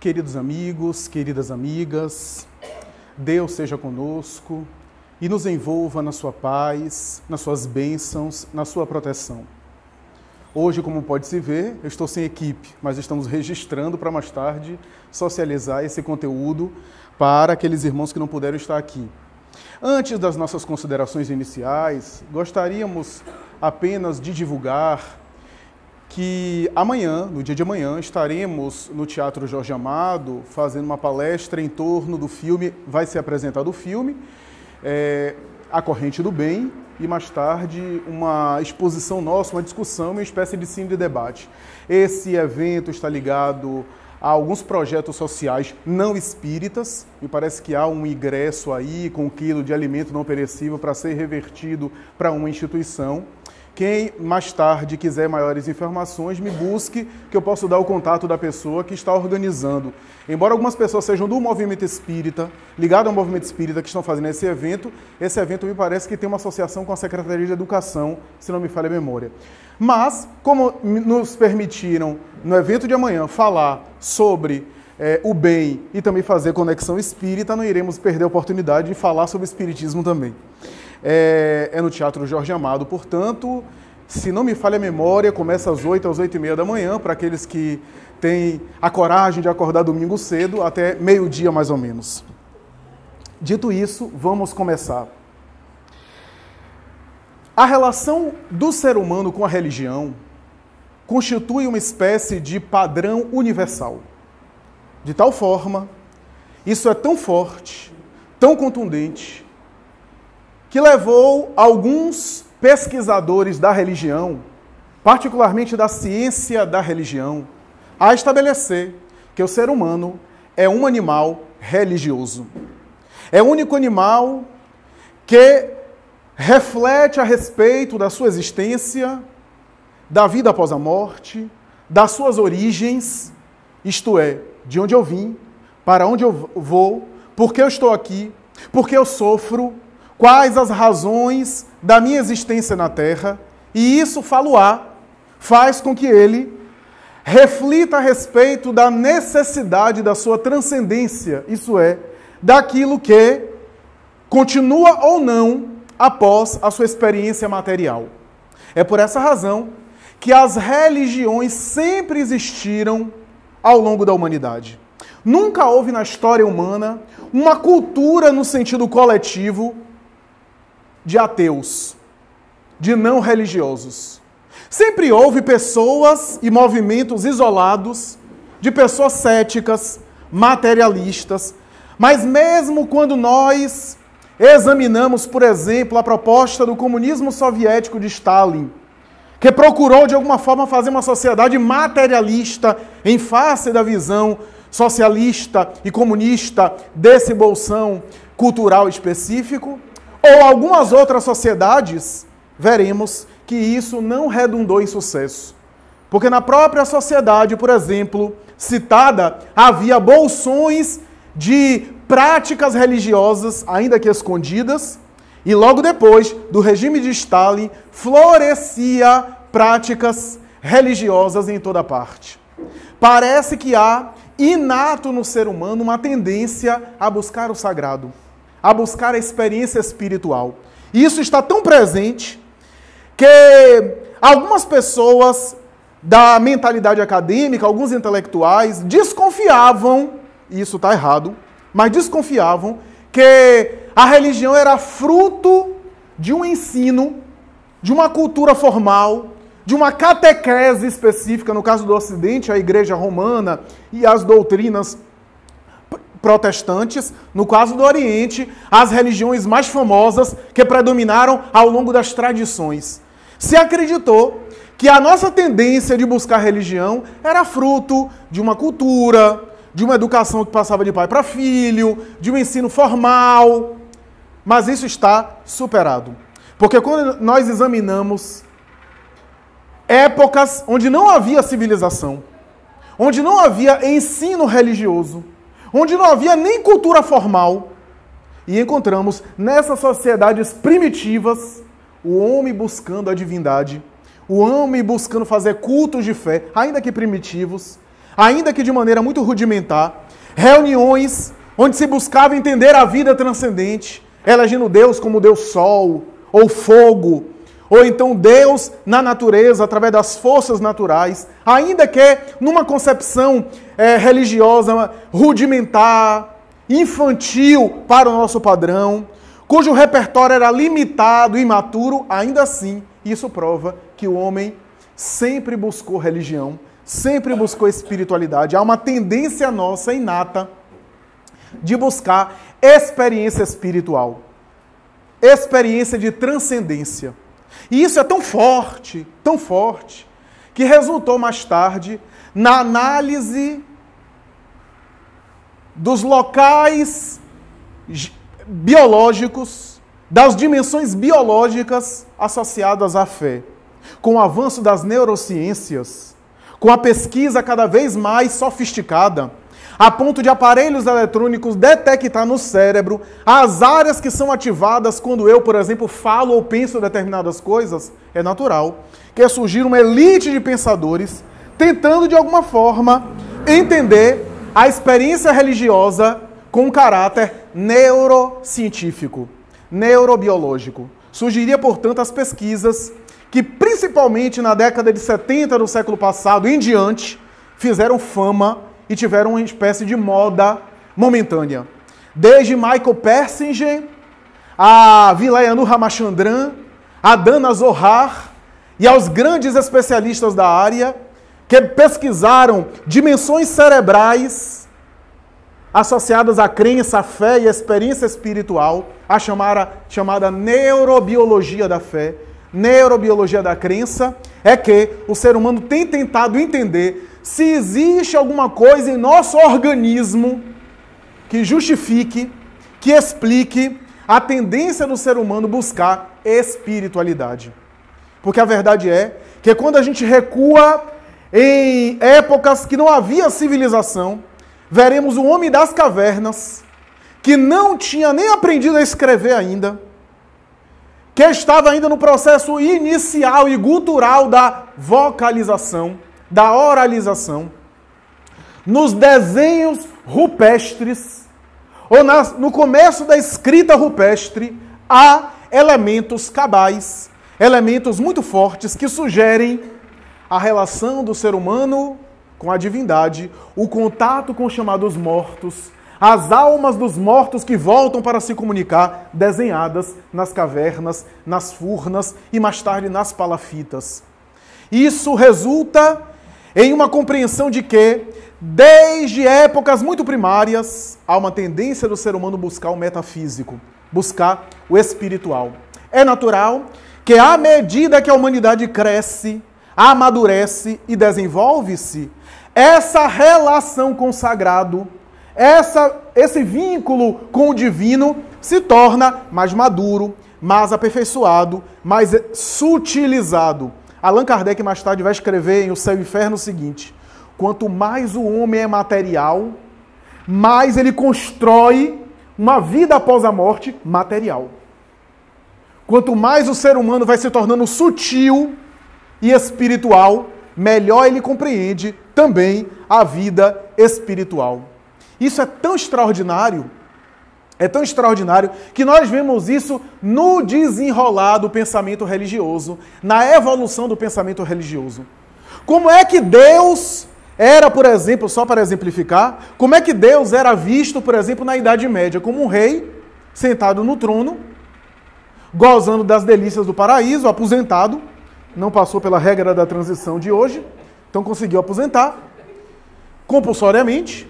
Queridos amigos, queridas amigas, Deus seja conosco e nos envolva na sua paz, nas suas bênçãos, na sua proteção. Hoje, como pode-se ver, eu estou sem equipe, mas estamos registrando para mais tarde socializar esse conteúdo para aqueles irmãos que não puderam estar aqui. Antes das nossas considerações iniciais, gostaríamos apenas de divulgar que amanhã, no dia de amanhã, estaremos no Teatro Jorge Amado fazendo uma palestra em torno do filme, vai ser apresentado o filme, A Corrente do Bem, e mais tarde uma exposição nossa, uma discussão, uma espécie de cine de debate. Esse evento está ligado a alguns projetos sociais não espíritas, me parece que há um ingresso aí com 1 quilo de alimento não perecível para ser revertido para uma instituição. Quem mais tarde quiser maiores informações, me busque, que eu posso dar o contato da pessoa que está organizando. Embora algumas pessoas sejam do movimento espírita, ligado ao movimento espírita, que estão fazendo esse evento me parece que tem uma associação com a Secretaria de Educação, se não me falha a memória. Mas, como nos permitiram, no evento de amanhã, falar sobre o bem e também fazer conexão espírita, não iremos perder a oportunidade de falar sobre espiritismo também. É no Teatro Jorge Amado, portanto, se não me falha a memória, começa às 8 às 8h30 da manhã, para aqueles que têm a coragem de acordar domingo cedo, até meio-dia mais ou menos. Dito isso, vamos começar. A relação do ser humano com a religião constitui uma espécie de padrão universal. De tal forma, isso é tão forte, tão contundente, que levou alguns pesquisadores da religião, particularmente da ciência da religião, a estabelecer que o ser humano é um animal religioso. É o único animal que reflete a respeito da sua existência, da vida após a morte, das suas origens, isto é, de onde eu vim, para onde eu vou, por que eu estou aqui, por que eu sofro, quais as razões da minha existência na Terra, e isso faz com que ele reflita a respeito da necessidade da sua transcendência, isso é, daquilo que continua ou não após a sua experiência material. É por essa razão que as religiões sempre existiram ao longo da humanidade. Nunca houve na história humana uma cultura no sentido coletivo de ateus, de não religiosos. Sempre houve pessoas e movimentos isolados, de pessoas céticas, materialistas, mas mesmo quando nós examinamos, por exemplo, a proposta do comunismo soviético de Stalin, que procurou de alguma forma fazer uma sociedade materialista em face da visão socialista e comunista desse bolsão cultural específico, ou algumas outras sociedades, veremos que isso não redundou em sucesso. Porque na própria sociedade, por exemplo, citada, havia bolsões de práticas religiosas, ainda que escondidas, e logo depois do regime de Stalin, florescia práticas religiosas em toda parte. Parece que há inato no ser humano uma tendência a buscar o sagrado, a buscar a experiência espiritual. E isso está tão presente que algumas pessoas da mentalidade acadêmica, alguns intelectuais, desconfiavam, e isso está errado, mas desconfiavam que a religião era fruto de um ensino, de uma cultura formal, de uma catequese específica, no caso do Ocidente, a Igreja Romana e as doutrinas protestantes, no caso do Oriente, as religiões mais famosas que predominaram ao longo das tradições. Se acreditou que a nossa tendência de buscar religião era fruto de uma cultura, de uma educação que passava de pai para filho, de um ensino formal, mas isso está superado. Porque quando nós examinamos épocas onde não havia civilização, onde não havia ensino religioso, onde não havia nem cultura formal, e encontramos nessas sociedades primitivas o homem buscando a divindade, o homem buscando fazer cultos de fé, ainda que primitivos, ainda que de maneira muito rudimentar, reuniões onde se buscava entender a vida transcendente, elegendo Deus como Deus Sol, ou Fogo, ou então Deus na natureza, através das forças naturais, ainda que numa concepção religiosa rudimentar, infantil para o nosso padrão, cujo repertório era limitado e imaturo, ainda assim, isso prova que o homem sempre buscou religião, sempre buscou espiritualidade. Há uma tendência nossa inata de buscar experiência espiritual, experiência de transcendência. E isso é tão forte, que resultou mais tarde na análise dos locais biológicos, das dimensões biológicas associadas à fé. Com o avanço das neurociências, com a pesquisa cada vez mais sofisticada, a ponto de aparelhos eletrônicos detectar no cérebro as áreas que são ativadas quando eu, por exemplo, falo ou penso determinadas coisas, é natural que surgir uma elite de pensadores tentando, de alguma forma, entender a experiência religiosa com um caráter neurocientífico, neurobiológico. Surgiria, portanto, as pesquisas que, principalmente na década de 70 do século passado em diante, fizeram fama e tiveram uma espécie de moda momentânea. Desde Michael Persinger, a Vilayanu Ramachandran, a Dana Zohar e aos grandes especialistas da área que pesquisaram dimensões cerebrais associadas à crença, à fé e à experiência espiritual, a chamada neurobiologia da fé, neurobiologia da crença, é que o ser humano tem tentado entender se existe alguma coisa em nosso organismo que justifique, que explique a tendência do ser humano buscar espiritualidade. Porque a verdade é que quando a gente recua em épocas que não havia civilização, veremos o homem das cavernas, que não tinha nem aprendido a escrever ainda, que estava ainda no processo inicial e gutural da vocalização, da oralização, nos desenhos rupestres, ou no começo da escrita rupestre, há elementos cabais, elementos muito fortes que sugerem a relação do ser humano com a divindade, o contato com os chamados mortos, as almas dos mortos que voltam para se comunicar, desenhadas nas cavernas, nas furnas e mais tarde nas palafitas. Isso resulta em uma compreensão de que, desde épocas muito primárias, há uma tendência do ser humano buscar o metafísico, buscar o espiritual. É natural que, à medida que a humanidade cresce, amadurece e desenvolve-se, essa relação com o sagrado, esse vínculo com o divino se torna mais maduro, mais aperfeiçoado, mais sutilizado. Allan Kardec mais tarde vai escrever em O Céu e o Inferno o seguinte: quanto mais o homem é material, mais ele constrói uma vida após a morte material. Quanto mais o ser humano vai se tornando sutil e espiritual, melhor ele compreende também a vida espiritual. Isso é tão extraordinário, que nós vemos isso no desenrolar do pensamento religioso, na evolução do pensamento religioso. Como é que Deus era, por exemplo, só para exemplificar, como é que Deus era visto, por exemplo, na Idade Média, como um rei sentado no trono, gozando das delícias do paraíso, aposentado, não passou pela regra da transição de hoje, então conseguiu aposentar compulsoriamente,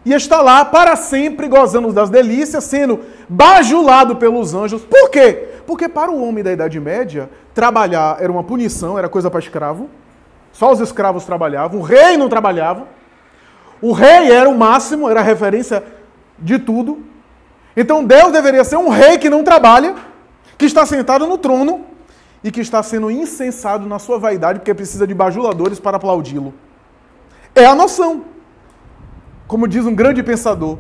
e está lá para sempre gozando das delícias, sendo bajulado pelos anjos. Por quê? Porque para o homem da Idade Média, trabalhar era uma punição, era coisa para escravo. Só os escravos trabalhavam, o rei não trabalhava. O rei era o máximo, era a referência de tudo. Então Deus deveria ser um rei que não trabalha, que está sentado no trono e que está sendo insensado na sua vaidade porque precisa de bajuladores para aplaudi-lo. É a noção. Como diz um grande pensador,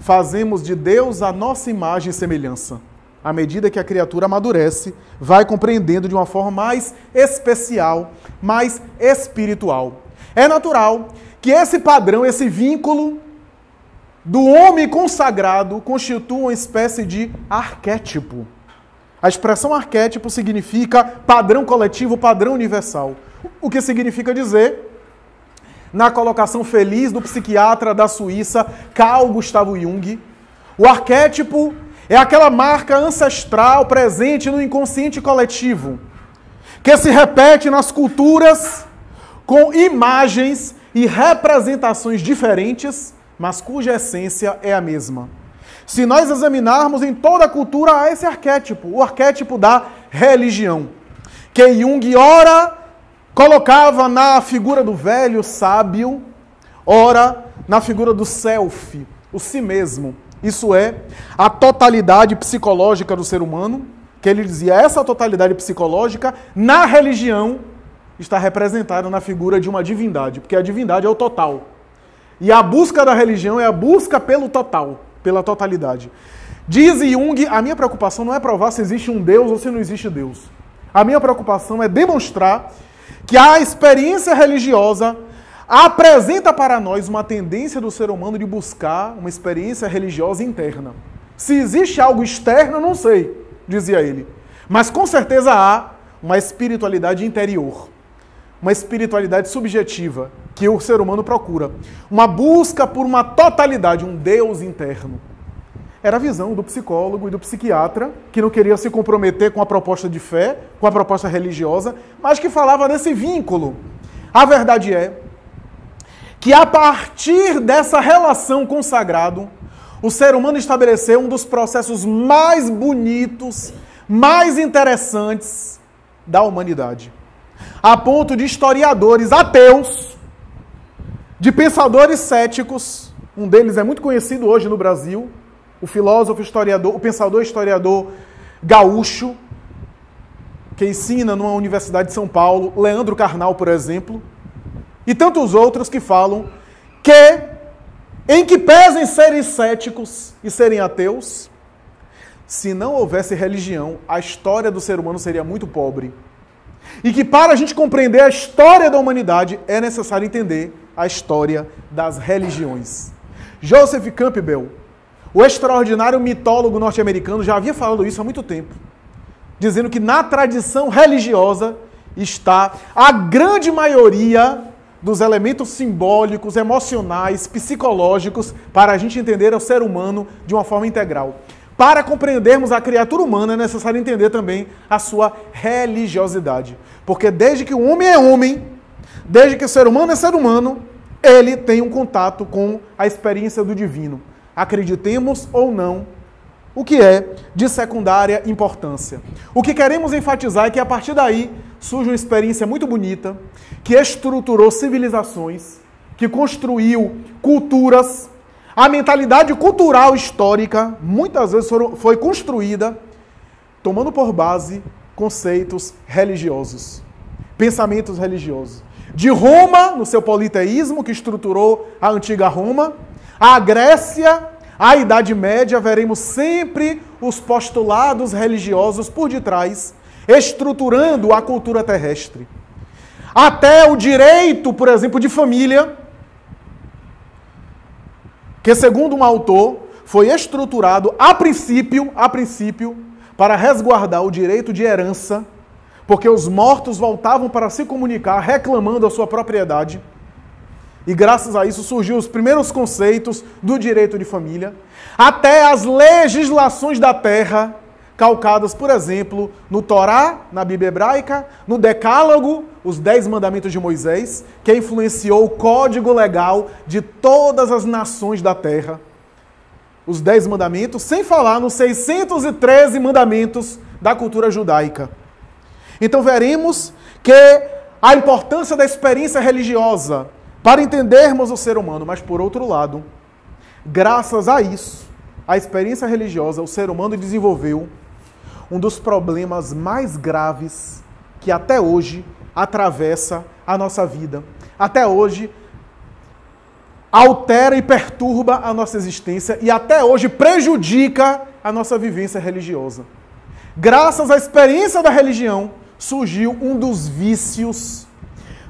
fazemos de Deus a nossa imagem e semelhança. À medida que a criatura amadurece, vai compreendendo de uma forma mais especial, mais espiritual. É natural que esse padrão, esse vínculo do homem consagrado constitui uma espécie de arquétipo. A expressão arquétipo significa padrão coletivo, padrão universal. O que significa dizer, na colocação feliz do psiquiatra da Suíça, Carl Gustav Jung, o arquétipo é aquela marca ancestral presente no inconsciente coletivo, que se repete nas culturas com imagens e representações diferentes, mas cuja essência é a mesma. Se nós examinarmos em toda a cultura, há esse arquétipo, o arquétipo da religião, que Jung ora colocava na figura do velho sábio, ora na figura do self, o si mesmo. Isso é, a totalidade psicológica do ser humano, que ele dizia, essa totalidade psicológica, na religião, está representada na figura de uma divindade, porque a divindade é o total. E a busca da religião é a busca pelo total, pela totalidade. Diz Jung, a minha preocupação não é provar se existe um Deus ou se não existe Deus. A minha preocupação é demonstrar que a experiência religiosa apresenta para nós uma tendência do ser humano de buscar uma experiência religiosa interna. Se existe algo externo, não sei, dizia ele. Mas com certeza há uma espiritualidade interior, uma espiritualidade subjetiva que o ser humano procura. Uma busca por uma totalidade, um Deus interno. Era a visão do psicólogo e do psiquiatra, que não queria se comprometer com a proposta de fé, com a proposta religiosa, mas que falava desse vínculo. A verdade é que a partir dessa relação com o sagrado, o ser humano estabeleceu um dos processos mais bonitos, mais interessantes da humanidade. A ponto de historiadores ateus, de pensadores céticos, um deles é muito conhecido hoje no Brasil, o filósofo historiador, o pensador historiador gaúcho, que ensina numa universidade de São Paulo, Leandro Carnal, por exemplo, e tantos outros que falam que, em que pesem serem céticos e serem ateus, se não houvesse religião, a história do ser humano seria muito pobre. E que para a gente compreender a história da humanidade, é necessário entender a história das religiões. Joseph Campbell, o extraordinário mitólogo norte-americano, já havia falado isso há muito tempo, dizendo que na tradição religiosa está a grande maioria dos elementos simbólicos, emocionais, psicológicos, para a gente entender o ser humano de uma forma integral. Para compreendermos a criatura humana, é necessário entender também a sua religiosidade. Porque desde que o homem é homem, desde que o ser humano é ser humano, ele tem um contato com a experiência do divino. Acreditemos ou não, o que é de secundária importância. O que queremos enfatizar é que a partir daí surge uma experiência muito bonita, que estruturou civilizações, que construiu culturas. A mentalidade cultural histórica, muitas vezes foi construída tomando por base conceitos religiosos, pensamentos religiosos. De Roma, no seu politeísmo, que estruturou a antiga Roma, a Grécia, a Idade Média, veremos sempre os postulados religiosos por detrás, estruturando a cultura terrestre. Até o direito, por exemplo, de família, que, segundo um autor, foi estruturado a princípio, para resguardar o direito de herança, porque os mortos voltavam para se comunicar reclamando a sua propriedade. E graças a isso surgiu os primeiros conceitos do direito de família, até as legislações da terra, calcadas, por exemplo, no Torá, na Bíblia hebraica, no Decálogo, os 10 mandamentos de Moisés, que influenciou o código legal de todas as nações da terra. Os 10 mandamentos, sem falar nos 613 mandamentos da cultura judaica. Então veremos que a importância da experiência religiosa para entendermos o ser humano, mas por outro lado, graças a isso, a experiência religiosa, o ser humano desenvolveu um dos problemas mais graves que até hoje atravessa a nossa vida. Até hoje altera e perturba a nossa existência e até hoje prejudica a nossa vivência religiosa. Graças à experiência da religião, surgiu um dos vícios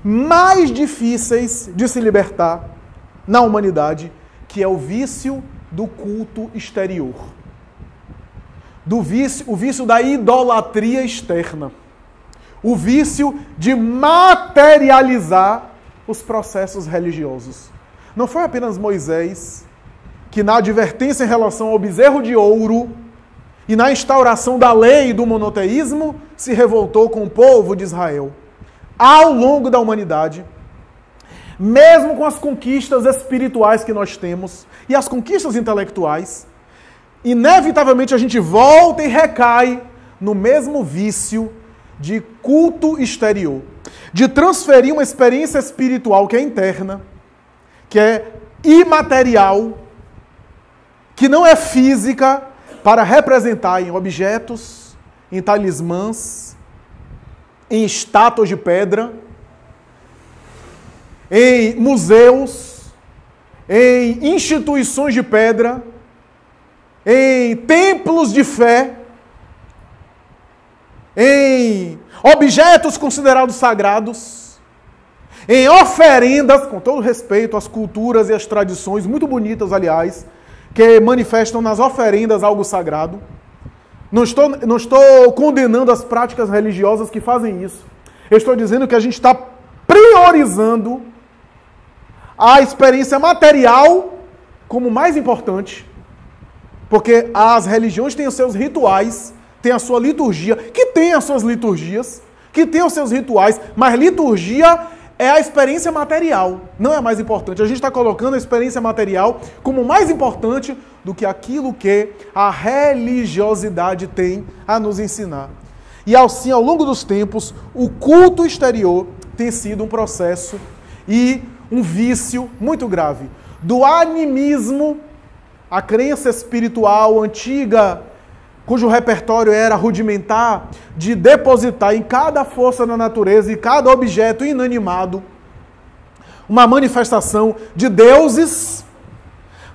mais difíceis de se libertar na humanidade, que é o vício do culto exterior. O vício da idolatria externa. O vício de materializar os processos religiosos. Não foi apenas Moisés que, na advertência em relação ao bezerro de ouro e na instauração da lei do monoteísmo, se revoltou com o povo de Israel. Ao longo da humanidade, mesmo com as conquistas espirituais que nós temos e as conquistas intelectuais, inevitavelmente a gente volta e recai no mesmo vício de culto exterior, de transferir uma experiência espiritual que é interna, que é imaterial, que não é física, para representar em objetos, em talismãs, em estátuas de pedra, em museus, em instituições de pedra, em templos de fé, em objetos considerados sagrados, em oferendas, com todo respeito às culturas e às tradições, muito bonitas, aliás, que manifestam nas oferendas algo sagrado. Não estou condenando as práticas religiosas que fazem isso. Eu estou dizendo que a gente está priorizando a experiência material como mais importante, porque as religiões têm os seus rituais, têm a sua liturgia, que tem as suas liturgias, que tem os seus rituais, mas liturgia é a experiência material, não é mais importante. A gente está colocando a experiência material como mais importante do que aquilo que a religiosidade tem a nos ensinar. E assim, ao longo dos tempos, o culto exterior tem sido um processo e um vício muito grave. Do animismo, a crença espiritual antiga, cujo repertório era rudimentar, de depositar em cada força da natureza e cada objeto inanimado uma manifestação de deuses,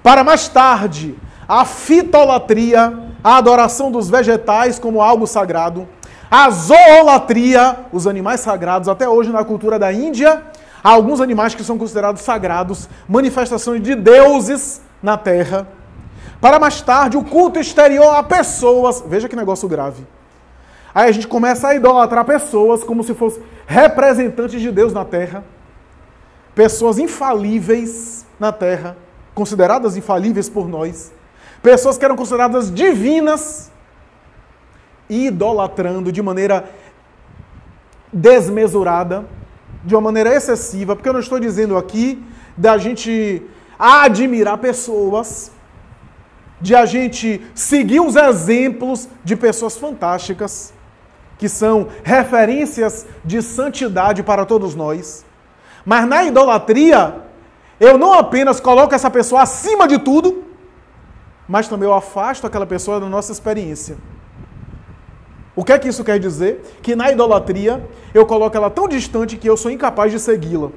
para mais tarde a fitolatria, a adoração dos vegetais como algo sagrado, a zoolatria, os animais sagrados, até hoje na cultura da Índia, há alguns animais que são considerados sagrados, manifestações de deuses na terra. Para mais tarde, o culto exterior a pessoas. Veja que negócio grave. Aí a gente começa a idolatrar pessoas como se fossem representantes de Deus na terra. Pessoas infalíveis na terra, consideradas infalíveis por nós. Pessoas que eram consideradas divinas, idolatrando de maneira desmesurada, de uma maneira excessiva, porque eu não estou dizendo aqui da gente admirar pessoas, de a gente seguir os exemplos de pessoas fantásticas, que são referências de santidade para todos nós. Mas na idolatria, eu não apenas coloco essa pessoa acima de tudo, mas também eu afasto aquela pessoa da nossa experiência. O que é que isso quer dizer? Que na idolatria, eu coloco ela tão distante que eu sou incapaz de segui-la.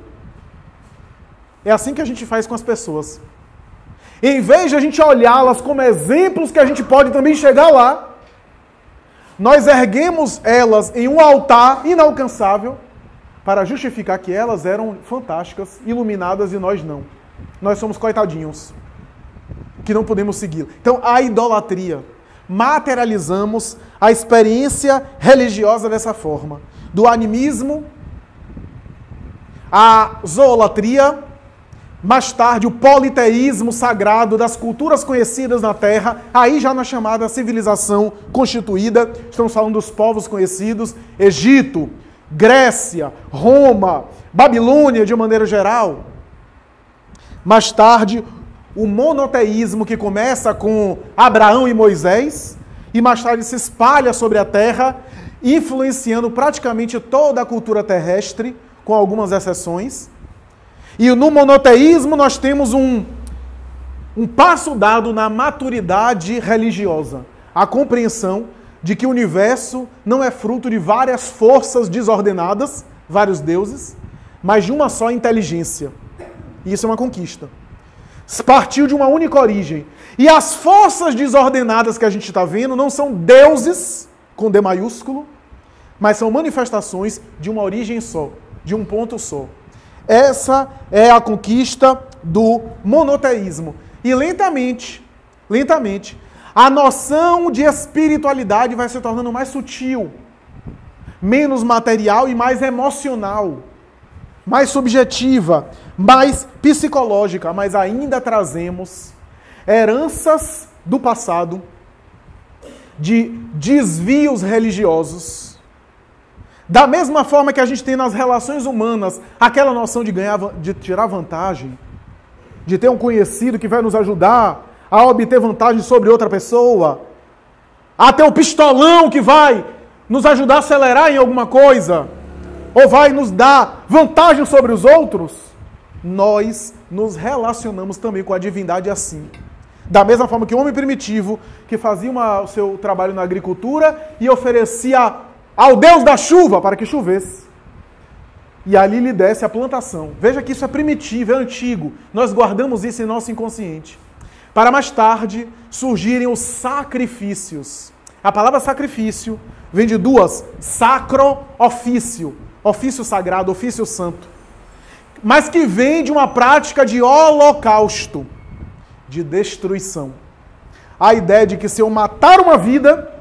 É assim que a gente faz com as pessoas. Em vez de a gente olhá-las como exemplos que a gente pode também chegar lá, nós erguemos elas em um altar inalcançável para justificar que elas eram fantásticas, iluminadas e nós não. Nós somos coitadinhos, que não podemos segui-la. Então, a idolatria. Materializamos a experiência religiosa dessa forma. Do animismo, a zoolatria, mais tarde o politeísmo sagrado das culturas conhecidas na Terra, aí já na chamada civilização constituída, estamos falando dos povos conhecidos, Egito, Grécia, Roma, Babilônia de maneira geral. Mais tarde, o monoteísmo que começa com Abraão e Moisés, e mais tarde se espalha sobre a Terra, influenciando praticamente toda a cultura terrestre, com algumas exceções. E no monoteísmo nós temos um passo dado na maturidade religiosa. A compreensão de que o universo não é fruto de várias forças desordenadas, vários deuses, mas de uma só inteligência. E isso é uma conquista. Partiu de uma única origem. E as forças desordenadas que a gente está vendo não são deuses, com D maiúsculo, mas são manifestações de uma origem só. de um ponto só. Essa é a conquista do monoteísmo. E lentamente, a noção de espiritualidade vai se tornando mais sutil, menos material e mais emocional, mais subjetiva, mais psicológica, mas ainda trazemos heranças do passado, de desvios religiosos. Da mesma forma que a gente tem nas relações humanas aquela noção de tirar vantagem, de ter um conhecido que vai nos ajudar a obter vantagem sobre outra pessoa, a ter um pistolão que vai nos ajudar a acelerar em alguma coisa, ou vai nos dar vantagem sobre os outros, nós nos relacionamos também com a divindade assim. Da mesma forma que o homem primitivo, que fazia o seu trabalho na agricultura e oferecia ao Deus da chuva para que chovesse. E ali lhe desse a plantação. Veja que isso é primitivo, é antigo. Nós guardamos isso em nosso inconsciente. Para mais tarde surgirem os sacrifícios. A palavra sacrifício vem de duas, sacro, ofício. Ofício sagrado, ofício santo. Mas que vem de uma prática de holocausto, de destruição. A ideia de que se eu matar uma vida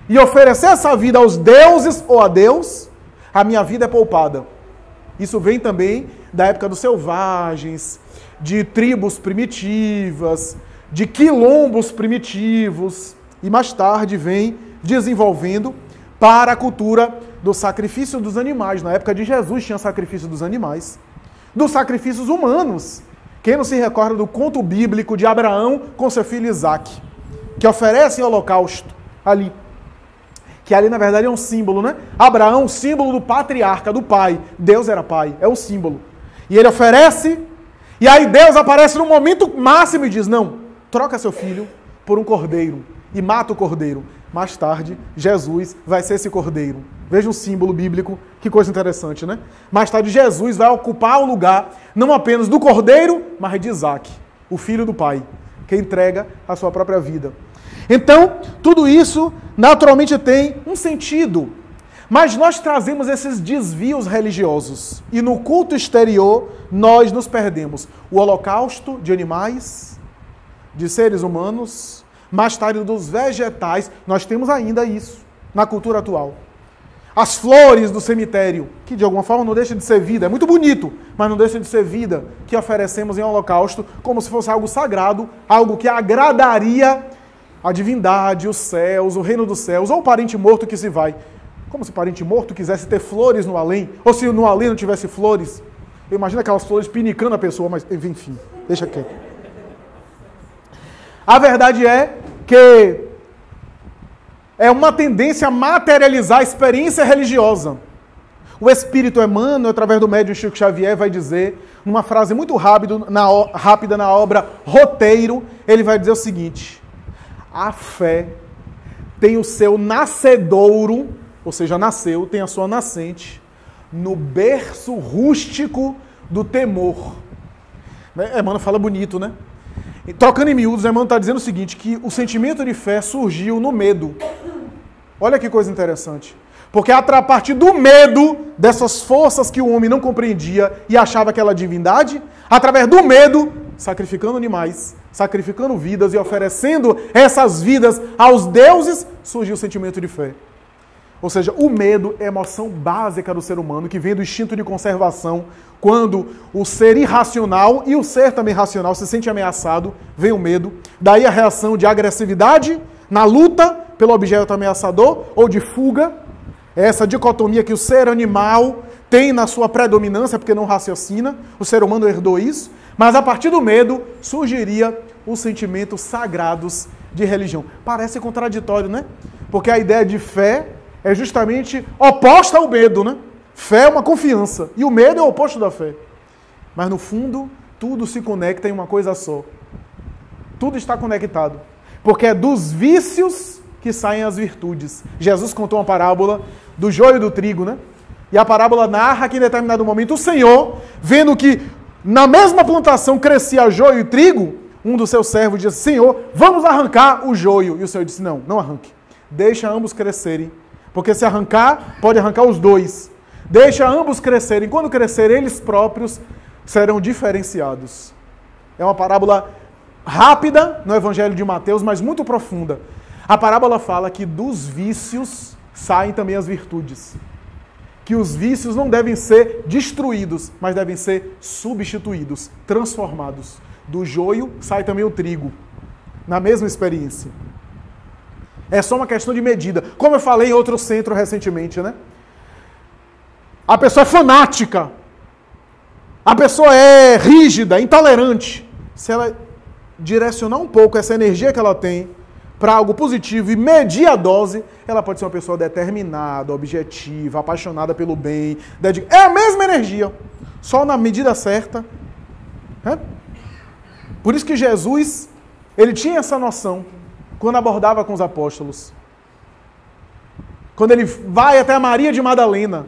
e oferecer essa vida aos deuses ou a Deus, a minha vida é poupada. Isso vem também da época dos selvagens, de tribos primitivas, de quilombos primitivos, e mais tarde vem desenvolvendo para a cultura do sacrifício dos animais. Na época de Jesus tinha sacrifício dos animais, dos sacrifícios humanos. Quem não se recorda do conto bíblico de Abraão com seu filho Isaque, que oferece holocausto ali. Que ali, na verdade, é um símbolo, né? Abraão, símbolo do patriarca, do pai. Deus era pai, é o símbolo. E ele oferece, e aí Deus aparece no momento máximo e diz, não, troca seu filho por um cordeiro, e mata o cordeiro. Mais tarde, Jesus vai ser esse cordeiro. Veja um símbolo bíblico, que coisa interessante, né? Mais tarde, Jesus vai ocupar o lugar, não apenas do cordeiro, mas de Isaque, o filho do pai, que entrega a sua própria vida. Então, tudo isso naturalmente tem um sentido, mas nós trazemos esses desvios religiosos e no culto exterior nós nos perdemos. O holocausto de animais, de seres humanos, mais tarde dos vegetais, nós temos ainda isso na cultura atual. As flores do cemitério, que de alguma forma não deixa de ser vida, é muito bonito, mas não deixa de ser vida, que oferecemos em holocausto como se fosse algo sagrado, algo que agradaria a divindade, os céus, o reino dos céus, ou o parente morto que se vai. Como se o parente morto quisesse ter flores no além, ou se no além não tivesse flores. Eu imagino aquelas flores pinicando a pessoa, mas enfim, deixa quieto. A verdade é que é uma tendência a materializar a experiência religiosa. O Espírito Emmanuel, através do médium Chico Xavier, vai dizer, numa frase muito rápida na obra Roteiro, ele vai dizer o seguinte: a fé tem o seu nascedouro, ou seja, nasceu, tem a sua nascente, no berço rústico do temor. Emmanuel fala bonito, né? E, trocando em miúdos, Emmanuel está dizendo o seguinte, que o sentimento de fé surgiu no medo. Olha que coisa interessante. Porque a partir do medo, dessas forças que o homem não compreendia e achava que era divindade, através do medo, sacrificando animais, sacrificando vidas e oferecendo essas vidas aos deuses, surgiu o sentimento de fé. Ou seja, o medo é a emoção básica do ser humano, que vem do instinto de conservação. Quando o ser irracional e o ser também racional se sente ameaçado, vem o medo. Daí a reação de agressividade na luta pelo objeto ameaçador ou de fuga. Essa dicotomia que o ser animal tem na sua predominância, porque não raciocina. O ser humano herdou isso. Mas a partir do medo surgiria os sentimentos sagrados de religião. Parece contraditório, né? Porque a ideia de fé é justamente oposta ao medo, né? Fé é uma confiança e o medo é o oposto da fé. Mas no fundo, tudo se conecta em uma coisa só. Tudo está conectado. Porque é dos vícios que saem as virtudes. Jesus contou uma parábola do joio e do trigo, né? E a parábola narra que em determinado momento o Senhor, vendo que na mesma plantação crescia joio e trigo, um dos seus servos disse: Senhor, vamos arrancar o joio. E o Senhor disse: não arranque. Deixa ambos crescerem. Porque se arrancar, pode arrancar os dois. Deixa ambos crescerem. Quando crescerem, eles próprios serão diferenciados. É uma parábola rápida no Evangelho de Mateus, mas muito profunda. A parábola fala que dos vícios saem também as virtudes. Que os vícios não devem ser destruídos, mas devem ser substituídos, transformados. Do joio sai também o trigo, na mesma experiência. É só uma questão de medida. Como eu falei em outro centro recentemente, né? A pessoa é fanática. A pessoa é rígida, intolerante. Se ela direcionar um pouco essa energia que ela tem para algo positivo e medir a dose, ela pode ser uma pessoa determinada, objetiva, apaixonada pelo bem. É a mesma energia, só na medida certa. Por isso que Jesus, ele tinha essa noção quando abordava com os apóstolos. Quando ele vai até a Maria de Madalena,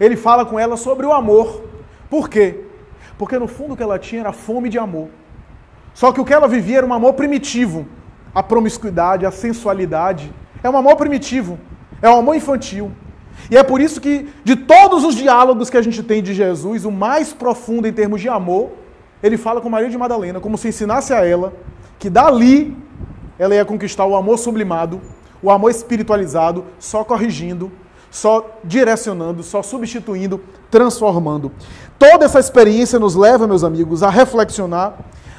ele fala com ela sobre o amor. Por quê? Porque no fundo o que ela tinha era fome de amor. Só que o que ela vivia era um amor primitivo. A promiscuidade, a sensualidade. É um amor primitivo. É um amor infantil. E é por isso que, de todos os diálogos que a gente tem de Jesus, o mais profundo em termos de amor, ele fala com Maria de Madalena, como se ensinasse a ela que dali ela ia conquistar o amor sublimado, o amor espiritualizado, só corrigindo, só direcionando, só substituindo, transformando. Toda essa experiência nos leva, meus amigos, a reflexionar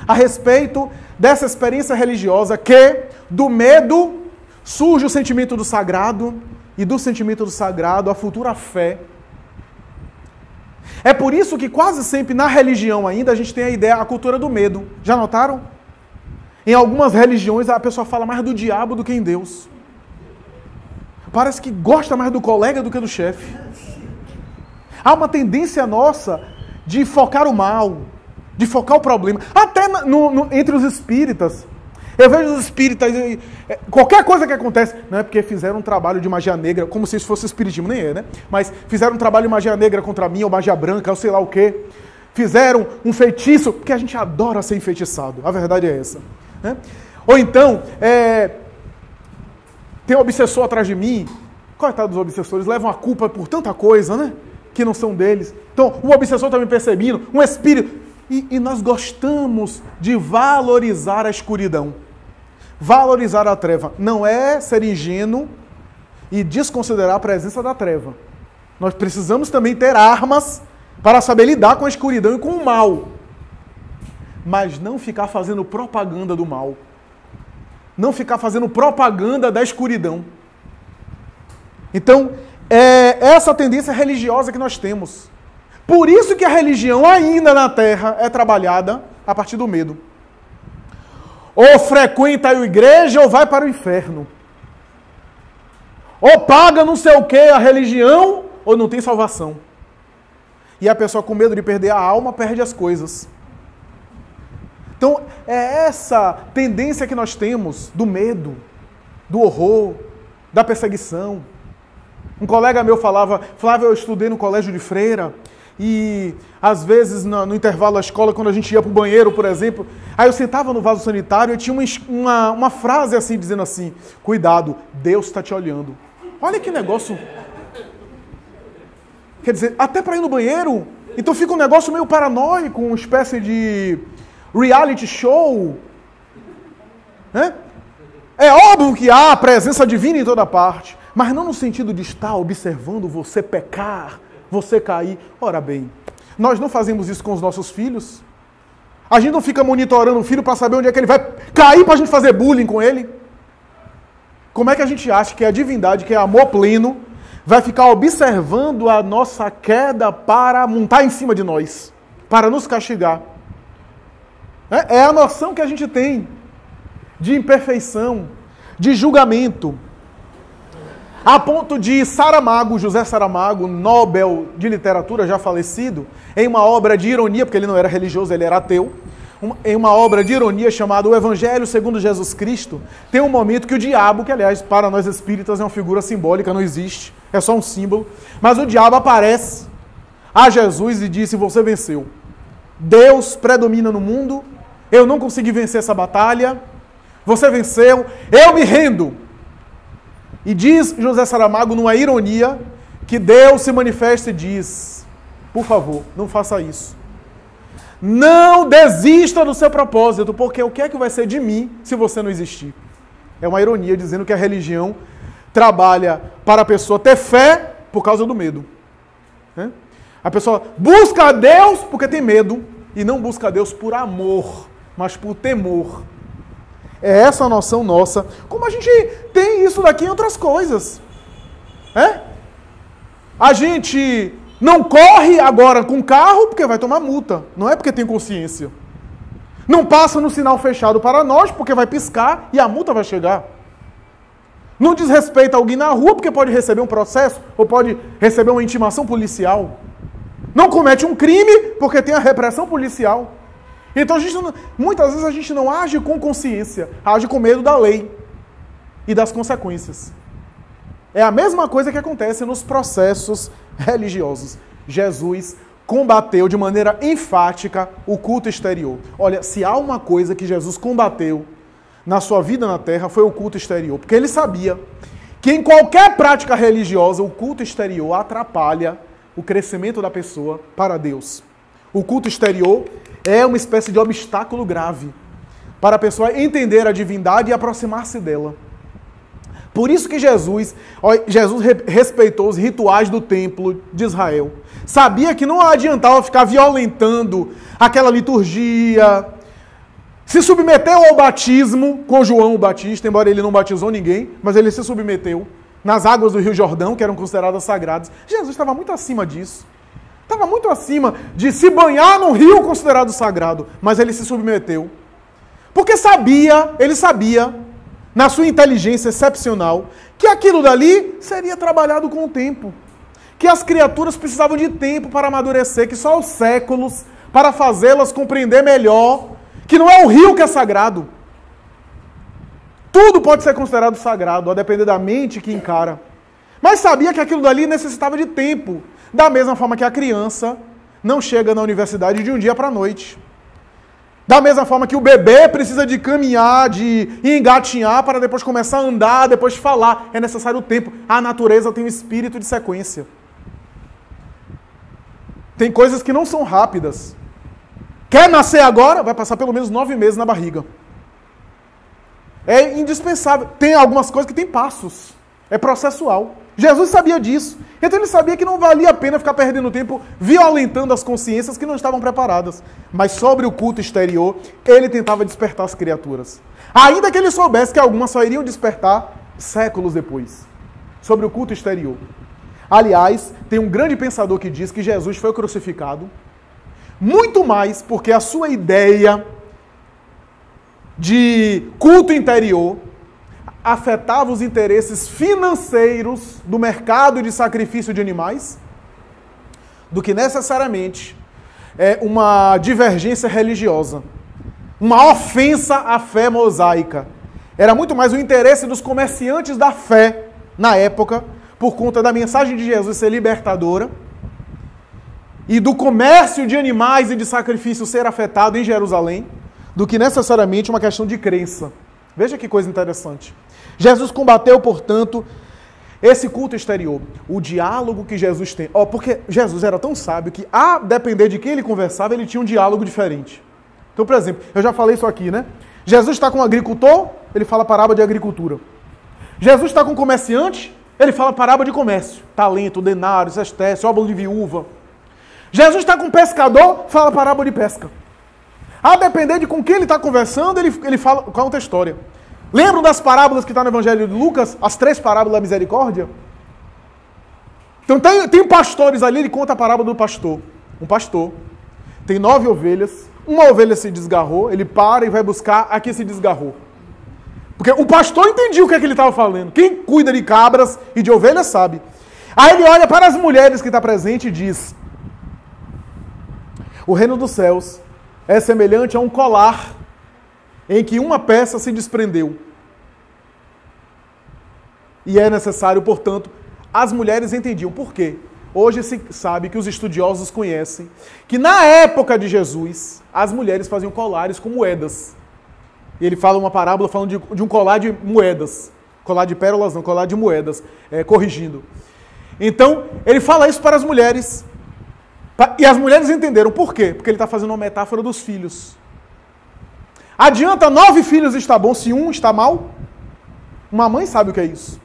a respeito dessa experiência religiosa que, do medo, surge o sentimento do sagrado, e do sentimento do sagrado, a futura fé. É por isso que quase sempre na religião ainda a gente tem a ideia, a cultura do medo. Já notaram? Em algumas religiões a pessoa fala mais do diabo do que em Deus. Parece que gosta mais do colega do que do chefe. Há uma tendência nossa de focar o mal, de focar o problema. Até entre os espíritas. Eu vejo os espíritas, qualquer coisa que acontece, não é porque fizeram um trabalho de magia negra, como se isso fosse espiritismo, nem é, né? Mas fizeram um trabalho de magia negra contra mim, ou magia branca, ou sei lá o quê. Fizeram um feitiço, porque a gente adora ser enfeitiçado. A verdade é essa. Né? Ou então, tem um obsessor atrás de mim. Coitado dos obsessores, levam a culpa por tanta coisa, né? Que não são deles. Então, o obsessor está me perseguindo, um espírito. E nós gostamos de valorizar a escuridão. Valorizar a treva. Não é ser ingênuo e desconsiderar a presença da treva. Nós precisamos também ter armas para saber lidar com a escuridão e com o mal. Mas não ficar fazendo propaganda do mal. Não ficar fazendo propaganda da escuridão. Então, é essa tendência religiosa que nós temos. Por isso que a religião ainda na Terra é trabalhada a partir do medo. Ou frequenta a igreja ou vai para o inferno. Ou paga não sei o que a religião ou não tem salvação. E a pessoa com medo de perder a alma perde as coisas. Então é essa tendência que nós temos do medo, do horror, da perseguição. Um colega meu falava, Flávio, eu estudei no colégio de freira, e às vezes no intervalo da escola, quando a gente ia para o banheiro, por exemplo, aí eu sentava no vaso sanitário e tinha uma frase assim, dizendo assim, cuidado, Deus está te olhando. Olha que negócio. Quer dizer, até para ir no banheiro, então fica um negócio meio paranoico, uma espécie de reality show. Né? É óbvio que há a presença divina em toda parte, mas não no sentido de estar observando você pecar, você cair. Ora bem, nós não fazemos isso com os nossos filhos. A gente não fica monitorando o filho para saber onde é que ele vai cair para a gente fazer bullying com ele. Como é que a gente acha que a divindade, que é amor pleno, vai ficar observando a nossa queda para montar em cima de nós, para nos castigar? É a noção que a gente tem de imperfeição, de julgamento. A ponto de Saramago, José Saramago, Nobel de Literatura, já falecido, em uma obra de ironia, porque ele não era religioso, ele era ateu, em uma obra de ironia chamada O Evangelho segundo Jesus Cristo, tem um momento que o diabo, que aliás para nós espíritas é uma figura simbólica, não existe, é só um símbolo, mas o diabo aparece a Jesus e disse, você venceu. Deus predomina no mundo, eu não consegui vencer essa batalha, você venceu, eu me rendo. E diz José Saramago, numa ironia, que Deus se manifesta e diz: por favor, não faça isso. Não desista do seu propósito, porque o que é que vai ser de mim se você não existir? É uma ironia dizendo que a religião trabalha para a pessoa ter fé por causa do medo. A pessoa busca a Deus porque tem medo e não busca a Deus por amor, mas por temor. É essa a noção nossa. Como a gente tem isso daqui em outras coisas. A gente não corre agora com carro porque vai tomar multa. Não é porque tem consciência. Não passa no sinal fechado para nós porque vai piscar e a multa vai chegar. Não desrespeita alguém na rua porque pode receber um processo ou pode receber uma intimação policial. Não comete um crime porque tem a repressão policial. Então, muitas vezes a gente não age com consciência, age com medo da lei e das consequências. É a mesma coisa que acontece nos processos religiosos. Jesus combateu de maneira enfática o culto exterior. Olha, se há uma coisa que Jesus combateu na sua vida na terra, foi o culto exterior. Porque ele sabia que em qualquer prática religiosa, o culto exterior atrapalha o crescimento da pessoa para Deus. O culto exterior é uma espécie de obstáculo grave para a pessoa entender a divindade e aproximar-se dela. Por isso que Jesus respeitou os rituais do templo de Israel. Sabia que não adiantava ficar violentando aquela liturgia. Se submeteu ao batismo com João o Batista, embora ele não batizou ninguém, mas ele se submeteu nas águas do Rio Jordão, que eram consideradas sagradas. Jesus estava muito acima disso. Estava muito acima de se banhar num rio considerado sagrado, mas ele se submeteu. Porque ele sabia, na sua inteligência excepcional, que aquilo dali seria trabalhado com o tempo. Que as criaturas precisavam de tempo para amadurecer, que só os séculos para fazê-las compreender melhor, que não é o rio que é sagrado. Tudo pode ser considerado sagrado, a depender da mente que encara. Mas sabia que aquilo dali necessitava de tempo. Da mesma forma que a criança não chega na universidade de um dia para a noite. Da mesma forma que o bebê precisa de caminhar, de engatinhar para depois começar a andar, depois falar. É necessário o tempo. A natureza tem um espírito de sequência. Tem coisas que não são rápidas. Quer nascer agora? Vai passar pelo menos 9 meses na barriga. É indispensável. Tem algumas coisas que tem passos. É processual. Jesus sabia disso. Então ele sabia que não valia a pena ficar perdendo tempo violentando as consciências que não estavam preparadas. Mas sobre o culto exterior, ele tentava despertar as criaturas. Ainda que ele soubesse que algumas só iriam despertar séculos depois. Sobre o culto exterior. Aliás, tem um grande pensador que diz que Jesus foi crucificado muito mais porque a sua ideia de culto interior afetava os interesses financeiros do mercado de sacrifício de animais, do que necessariamente uma divergência religiosa, uma ofensa à fé mosaica. Era muito mais o interesse dos comerciantes da fé na época, por conta da mensagem de Jesus ser libertadora, e do comércio de animais e de sacrifício ser afetado em Jerusalém, do que necessariamente uma questão de crença. Veja que coisa interessante. Jesus combateu, portanto, esse culto exterior. O diálogo que Jesus tem. Porque Jesus era tão sábio que, a depender de quem ele conversava, ele tinha um diálogo diferente. Então, por exemplo, eu já falei isso aqui, né? Jesus está com um agricultor, ele fala parábola de agricultura. Jesus está com um comerciante, ele fala parábola de comércio. Talento, denário, sestésio, óbolo de viúva. Jesus está com um pescador, fala parábola de pesca. A depender de com quem ele está conversando, ele fala, conta a história. Lembram das parábolas que está no Evangelho de Lucas? As 3 parábolas da misericórdia? Então tem pastores ali, ele conta a parábola do pastor. Um pastor tem 9 ovelhas, uma ovelha se desgarrou, ele para e vai buscar a que se desgarrou. Porque o pastor entendia o que é que ele estava falando. Quem cuida de cabras e de ovelhas sabe. Aí ele olha para as mulheres que estão presentes e diz: o reino dos céus é semelhante a um colar em que uma peça se desprendeu. E é necessário, portanto, as mulheres entendiam. Por quê? Hoje se sabe que os estudiosos conhecem que na época de Jesus, as mulheres faziam colares com moedas. E ele fala uma parábola falando de um colar de moedas. Colar de pérolas não, colar de moedas, corrigindo. Então, ele fala isso para as mulheres. E as mulheres entenderam. Por quê? Porque ele está fazendo uma metáfora dos filhos. Adianta 9 filhos estar bom se um está mal? Uma mãe sabe o que é isso.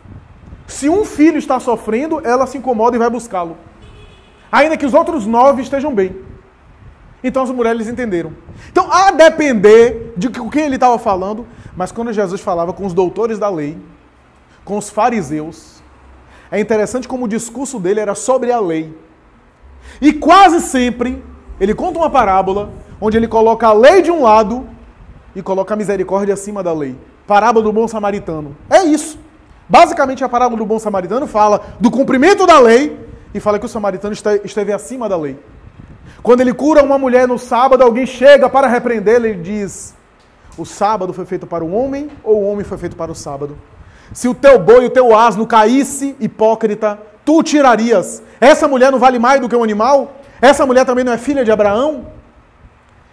Se um filho está sofrendo, ela se incomoda e vai buscá-lo. Ainda que os outros 9 estejam bem. Então as mulheres entenderam. Então, a depender de quem ele estava falando, mas quando Jesus falava com os doutores da lei, com os fariseus, é interessante como o discurso dele era sobre a lei. E quase sempre, ele conta uma parábola, onde ele coloca a lei de um lado e coloca a misericórdia acima da lei. Parábola do bom samaritano. É isso. Basicamente, a parábola do bom samaritano fala do cumprimento da lei e fala que o samaritano esteve acima da lei. Quando ele cura uma mulher no sábado, alguém chega para repreendê-la e diz: o sábado foi feito para o homem ou o homem foi feito para o sábado? Se o teu boi e o teu asno caísse, hipócrita, tu o tirarias. Essa mulher não vale mais do que um animal? Essa mulher também não é filha de Abraão?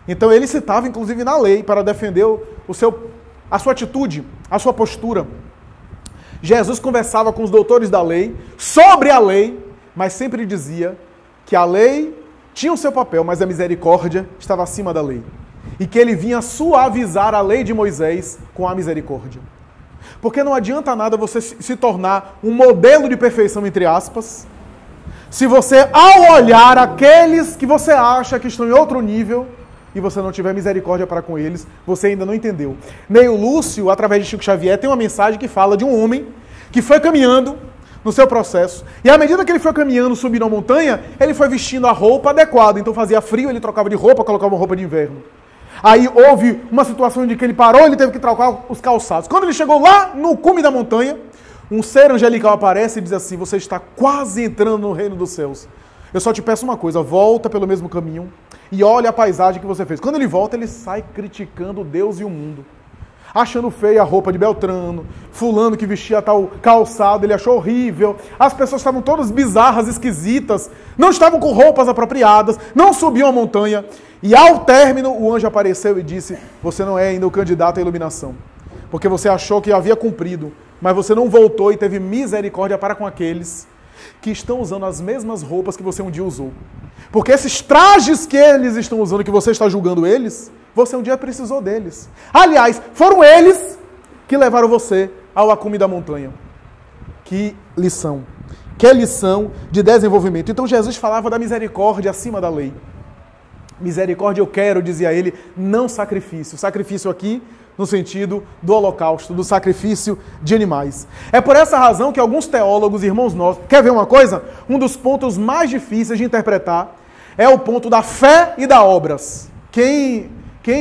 Então ele citava, inclusive, na lei para defender a sua atitude, a sua postura. Jesus conversava com os doutores da lei, sobre a lei, mas sempre dizia que a lei tinha o seu papel, mas a misericórdia estava acima da lei. E que ele vinha suavizar a lei de Moisés com a misericórdia. Porque não adianta nada você se tornar um modelo de perfeição, entre aspas, se você, ao olhar aqueles que você acha que estão em outro nível, e você não tiver misericórdia para com eles, você ainda não entendeu. Neil Lúcio, através de Chico Xavier, tem uma mensagem que fala de um homem que foi caminhando no seu processo, e à medida que ele foi caminhando, subindo a montanha, ele foi vestindo a roupa adequada. Então fazia frio, ele trocava de roupa, colocava uma roupa de inverno. Aí houve uma situação em que ele parou, ele teve que trocar os calçados. Quando ele chegou lá no cume da montanha, um ser angelical aparece e diz assim: você está quase entrando no reino dos céus. Eu só te peço uma coisa, volta pelo mesmo caminho e olha a paisagem que você fez. Quando ele volta, ele sai criticando Deus e o mundo. Achando feia a roupa de Beltrano, fulano que vestia tal calçado, ele achou horrível. As pessoas estavam todas bizarras, esquisitas, não estavam com roupas apropriadas, não subiam a montanha. E ao término, o anjo apareceu e disse: você não é ainda o candidato à iluminação, porque você achou que havia cumprido, mas você não voltou e teve misericórdia para com aqueles que estão usando as mesmas roupas que você um dia usou. Porque esses trajes que eles estão usando, que você está julgando eles, você um dia precisou deles. Aliás, foram eles que levaram você ao acume da montanha. Que lição. Que lição de desenvolvimento. Então Jesus falava da misericórdia acima da lei. Misericórdia eu quero, dizia ele, não sacrifício. Sacrifício aqui no sentido do holocausto, do sacrifício de animais. É por essa razão que alguns teólogos, irmãos nossos, quer ver uma coisa? Um dos pontos mais difíceis de interpretar é o ponto da fé e da obras. Quem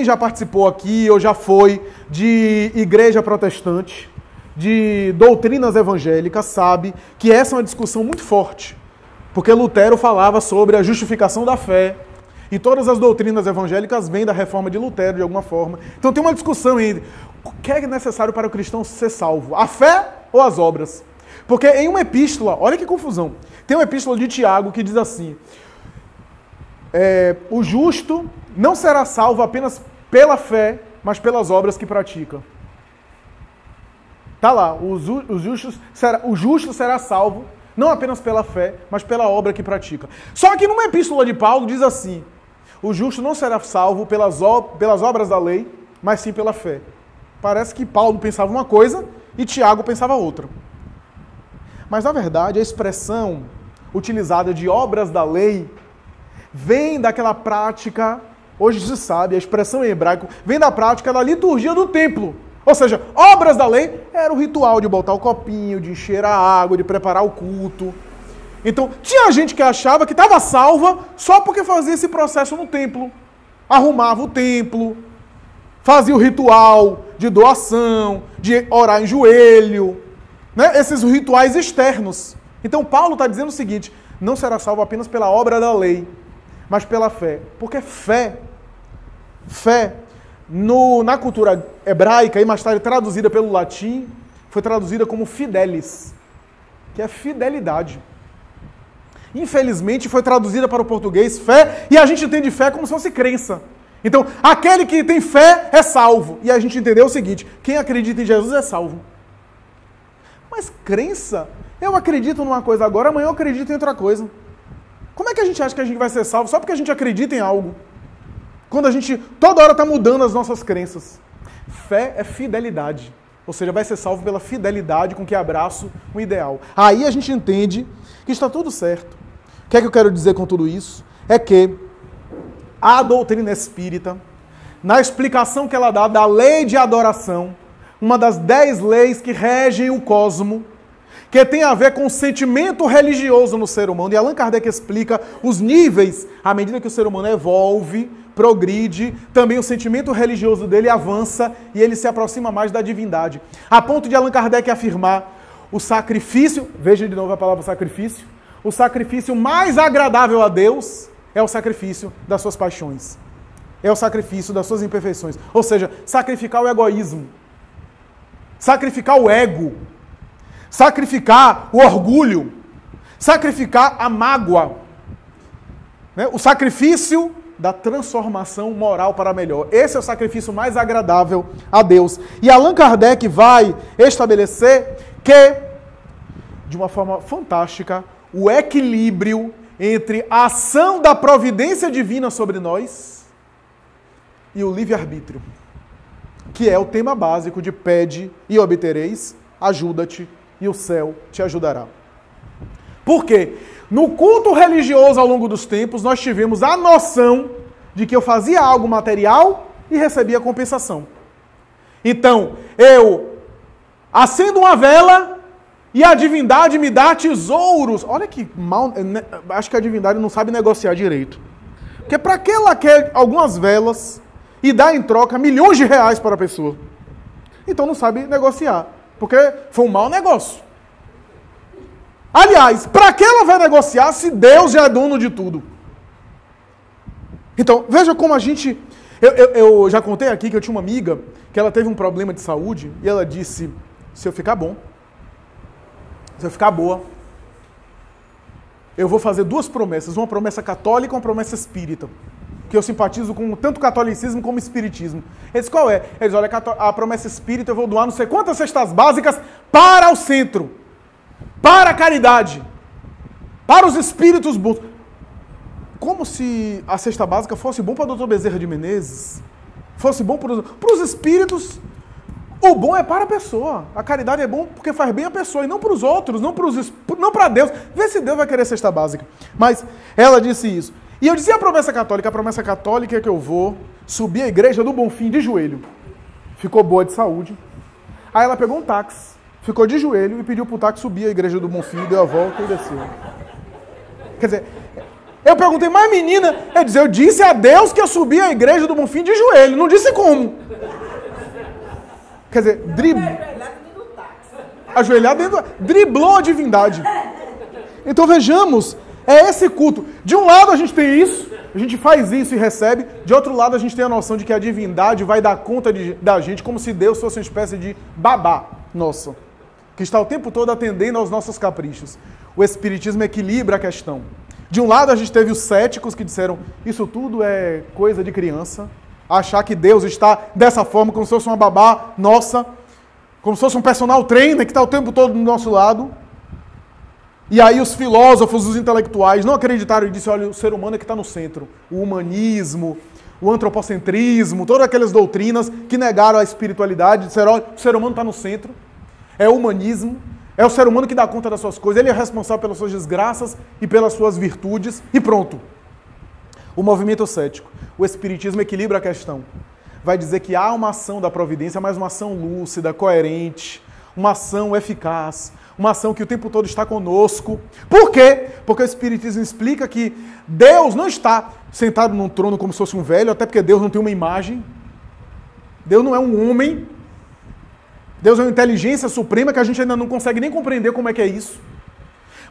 já participou aqui ou já foi de igreja protestante, de doutrinas evangélicas, sabe que essa é uma discussão muito forte. Porque Lutero falava sobre a justificação da fé, e todas as doutrinas evangélicas vêm da reforma de Lutero, de alguma forma. Então tem uma discussão entre o que é necessário para o cristão ser salvo, a fé ou as obras. Porque em uma epístola, olha que confusão, tem uma epístola de Tiago que diz assim: o justo não será salvo apenas pela fé, mas pelas obras que pratica. Está lá, o justo será salvo não apenas pela fé, mas pela obra que pratica. Só que numa epístola de Paulo diz assim: o justo não será salvo pelas obras da lei, mas sim pela fé. Parece que Paulo pensava uma coisa e Tiago pensava outra. Mas, na verdade, a expressão utilizada de obras da lei vem daquela prática, hoje se sabe, a expressão em hebraico, vem da prática da liturgia do templo. Ou seja, obras da lei era o ritual de botar o copinho, de encher a água, de preparar o culto. Então, tinha gente que achava que estava salva só porque fazia esse processo no templo. Arrumava o templo, fazia o ritual de doação, de orar em joelho, né? Esses rituais externos. Então, Paulo está dizendo o seguinte: não será salvo apenas pela obra da lei, mas pela fé. Porque fé, na cultura hebraica, e mais tarde traduzida pelo latim, foi traduzida como fidelis, que é fidelidade. Infelizmente foi traduzida para o português fé, e a gente entende fé como se fosse crença. Então, aquele que tem fé é salvo. E a gente entendeu o seguinte: quem acredita em Jesus é salvo. Mas crença Eu acredito numa coisa agora, amanhã eu acredito em outra coisa. Como é que a gente acha que a gente vai ser salvo só porque a gente acredita em algo? Quando a gente toda hora está mudando as nossas crenças. Fé é fidelidade. Ou seja, vai ser salvo pela fidelidade com que abraço o ideal. Aí a gente entende que está tudo certo. O que é que eu quero dizer com tudo isso? É que a doutrina espírita, na explicação que ela dá da lei de adoração, uma das 10 leis que regem o cosmo, que tem a ver com o sentimento religioso no ser humano. E Allan Kardec explica os níveis, à medida que o ser humano evolve, progride, também o sentimento religioso dele avança e ele se aproxima mais da divindade. A ponto de Allan Kardec afirmar o sacrifício, veja de novo a palavra sacrifício, o sacrifício mais agradável a Deus é o sacrifício das suas paixões. É o sacrifício das suas imperfeições. Ou seja, sacrificar o egoísmo, sacrificar o ego, sacrificar o orgulho, sacrificar a mágoa, né? O sacrifício da transformação moral para melhor. Esse é o sacrifício mais agradável a Deus. E Allan Kardec vai estabelecer que, de uma forma fantástica, o equilíbrio entre a ação da providência divina sobre nós e o livre-arbítrio, que é o tema básico de pede e obtereis, ajuda-te e o céu te ajudará. Por quê? No culto religioso ao longo dos tempos, nós tivemos a noção de que eu fazia algo material e recebia compensação. Então, eu acendo uma vela e a divindade me dá tesouros. Olha que mal, acho que a divindade não sabe negociar direito. Porque para que ela quer algumas velas e dá em troca milhões de reais para a pessoa? Então não sabe negociar, porque foi um mau negócio. Aliás, para que ela vai negociar se Deus já é dono de tudo? Então, veja como a gente... Eu já contei aqui que eu tinha uma amiga que ela teve um problema de saúde e ela disse, se eu ficar bom, se eu ficar boa, eu vou fazer 2 promessas, uma promessa católica e uma promessa espírita. Que eu simpatizo com tanto catolicismo como espiritismo. Eles, qual é? Eles, olha, a promessa espírita eu vou doar não sei quantas cestas básicas para o centro, para a caridade, para os espíritos bons. Como se a cesta básica fosse bom para o Dr. Bezerra de Menezes, fosse bom para os espíritos. O bom é para a pessoa. A caridade é bom porque faz bem a pessoa e não para os outros, não para Deus. Vê se Deus vai querer cesta básica. Mas ela disse isso. E eu dizia a promessa católica é que eu vou subir a igreja do Bonfim de joelho. Ficou boa de saúde. Aí ela pegou um táxi, ficou de joelho e pediu pro táxi subir a igreja do Bonfim, deu a volta e desceu. Quer dizer, eu perguntei, mas menina, eu disse a Deus que eu subi a igreja do Bonfim de joelho, não disse como. Quer dizer, ajoelhar dentro, driblou a divindade. Então vejamos, é esse culto. De um lado a gente tem isso, a gente faz isso e recebe. De outro lado a gente tem a noção de que a divindade vai dar conta da gente como se Deus fosse uma espécie de babá nosso, que está o tempo todo atendendo aos nossos caprichos. O espiritismo equilibra a questão. De um lado a gente teve os céticos que disseram isso tudo é coisa de criança, achar que Deus está dessa forma, como se fosse uma babá nossa, como se fosse um personal trainer que está o tempo todo do nosso lado. E aí os filósofos, os intelectuais não acreditaram e disseram, olha, o ser humano é que está no centro. O humanismo, o antropocentrismo, todas aquelas doutrinas que negaram a espiritualidade, disseram, olha, o ser humano está no centro. É o humanismo, é o ser humano que dá conta das suas coisas, ele é responsável pelas suas desgraças e pelas suas virtudes, e pronto. O movimento cético, o espiritismo equilibra a questão. Vai dizer que há uma ação da providência, mas uma ação lúcida, coerente, uma ação eficaz, uma ação que o tempo todo está conosco. Por quê? Porque o Espiritismo explica que Deus não está sentado num trono como se fosse um velho, até porque Deus não tem uma imagem. Deus não é um homem. Deus é uma inteligência suprema que a gente ainda não consegue nem compreender como é que é isso.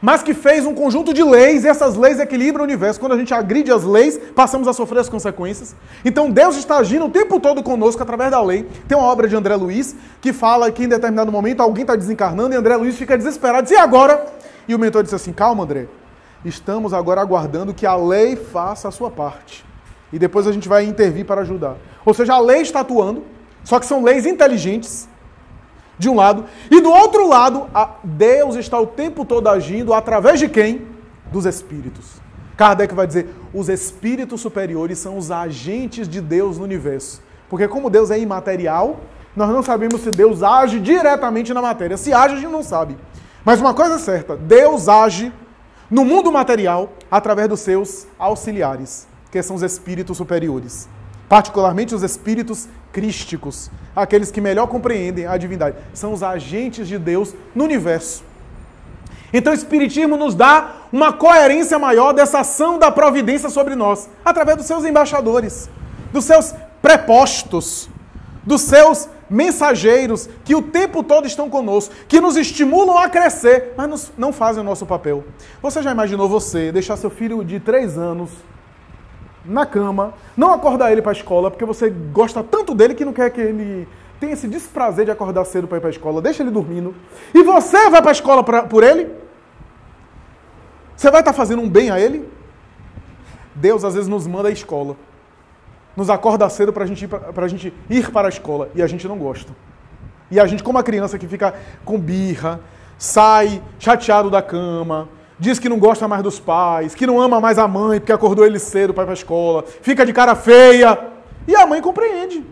Mas que fez um conjunto de leis, e essas leis equilibram o universo. Quando a gente agride as leis, passamos a sofrer as consequências. Então Deus está agindo o tempo todo conosco através da lei. Tem uma obra de André Luiz que fala que em determinado momento alguém está desencarnando e André Luiz fica desesperado. Diz, e agora? E o mentor disse assim, calma André, estamos agora aguardando que a lei faça a sua parte. E depois a gente vai intervir para ajudar. Ou seja, a lei está atuando, só que são leis inteligentes, de um lado. E do outro lado, Deus está o tempo todo agindo através de quem? Dos espíritos. Kardec vai dizer, os espíritos superiores são os agentes de Deus no universo. Porque como Deus é imaterial, nós não sabemos se Deus age diretamente na matéria. Se age, a gente não sabe. Mas uma coisa é certa, Deus age no mundo material através dos seus auxiliares, que são os espíritos superiores. Particularmente os espíritos crísticos, aqueles que melhor compreendem a divindade. São os agentes de Deus no universo. Então o Espiritismo nos dá uma coerência maior dessa ação da providência sobre nós, através dos seus embaixadores, dos seus prepostos, dos seus mensageiros, que o tempo todo estão conosco, que nos estimulam a crescer, mas não fazem o nosso papel. Você já imaginou você deixar seu filho de 3 anos na cama, não acordar ele para a escola, porque você gosta tanto dele que não quer que ele tenha esse desprazer de acordar cedo para ir para a escola, deixa ele dormindo, e você vai para a escola por ele? Você vai estar fazendo um bem a ele? Deus às vezes nos manda à escola, nos acorda cedo para a gente ir para a escola, e a gente não gosta. E a gente, como a criança que fica com birra, sai chateado da cama, diz que não gosta mais dos pais, que não ama mais a mãe porque acordou ele cedo para ir para a escola, fica de cara feia, e a mãe compreende.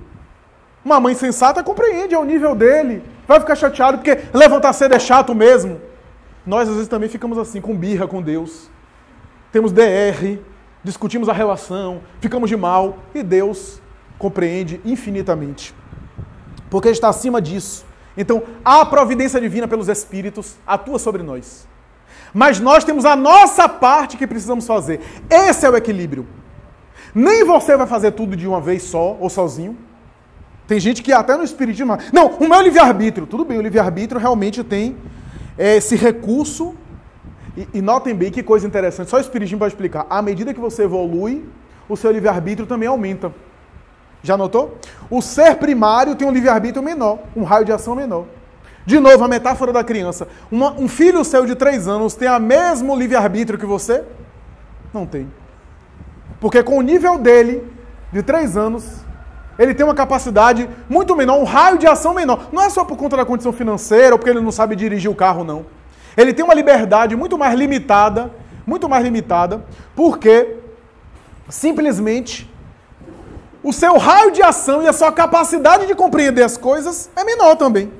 Uma mãe sensata compreende ao nível dele, vai ficar chateado porque levantar cedo é chato mesmo. Nós às vezes também ficamos assim, com birra com Deus. Temos DR, discutimos a relação, ficamos de mal, e Deus compreende infinitamente. Porque Ele está acima disso. Então, a providência divina pelos Espíritos atua sobre nós. Mas nós temos a nossa parte que precisamos fazer. Esse é o equilíbrio. Nem você vai fazer tudo de uma vez só, ou sozinho. Tem gente que até no Espiritismo... Não, o meu livre-arbítrio. Tudo bem, o livre-arbítrio realmente tem esse recurso. E notem bem que coisa interessante. Só o Espiritismo pode explicar. À medida que você evolui, o seu livre-arbítrio também aumenta. Já notou? O ser primário tem um livre-arbítrio menor, um raio de ação menor. De novo, a metáfora da criança. Um filho seu de 3 anos tem o mesmo livre-arbítrio que você? Não tem. Porque com o nível dele, de 3 anos, ele tem uma capacidade muito menor, um raio de ação menor. Não é só por conta da condição financeira ou porque ele não sabe dirigir o carro, não. Ele tem uma liberdade muito mais limitada, porque simplesmente o seu raio de ação e a sua capacidade de compreender as coisas é menor também.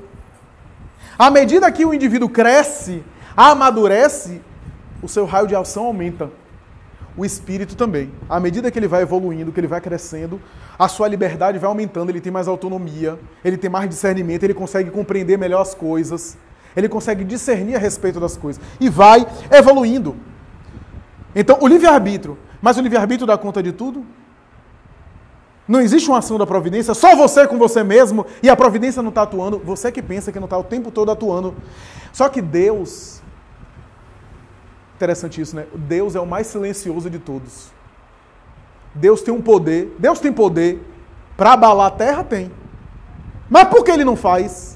À medida que o indivíduo cresce, amadurece, o seu raio de ação aumenta. O espírito também. À medida que ele vai evoluindo, que ele vai crescendo, a sua liberdade vai aumentando, ele tem mais autonomia, ele tem mais discernimento, ele consegue compreender melhor as coisas, ele consegue discernir a respeito das coisas. E vai evoluindo. Então, o livre-arbítrio. Mas o livre-arbítrio dá conta de tudo? Não existe uma ação da providência, só você com você mesmo, e a providência não está atuando, você que pensa que não está o tempo todo atuando. Só que Deus, interessante isso, né? Deus é o mais silencioso de todos. Deus tem um poder, Deus tem poder para abalar a terra? Tem. Mas por que Ele não faz?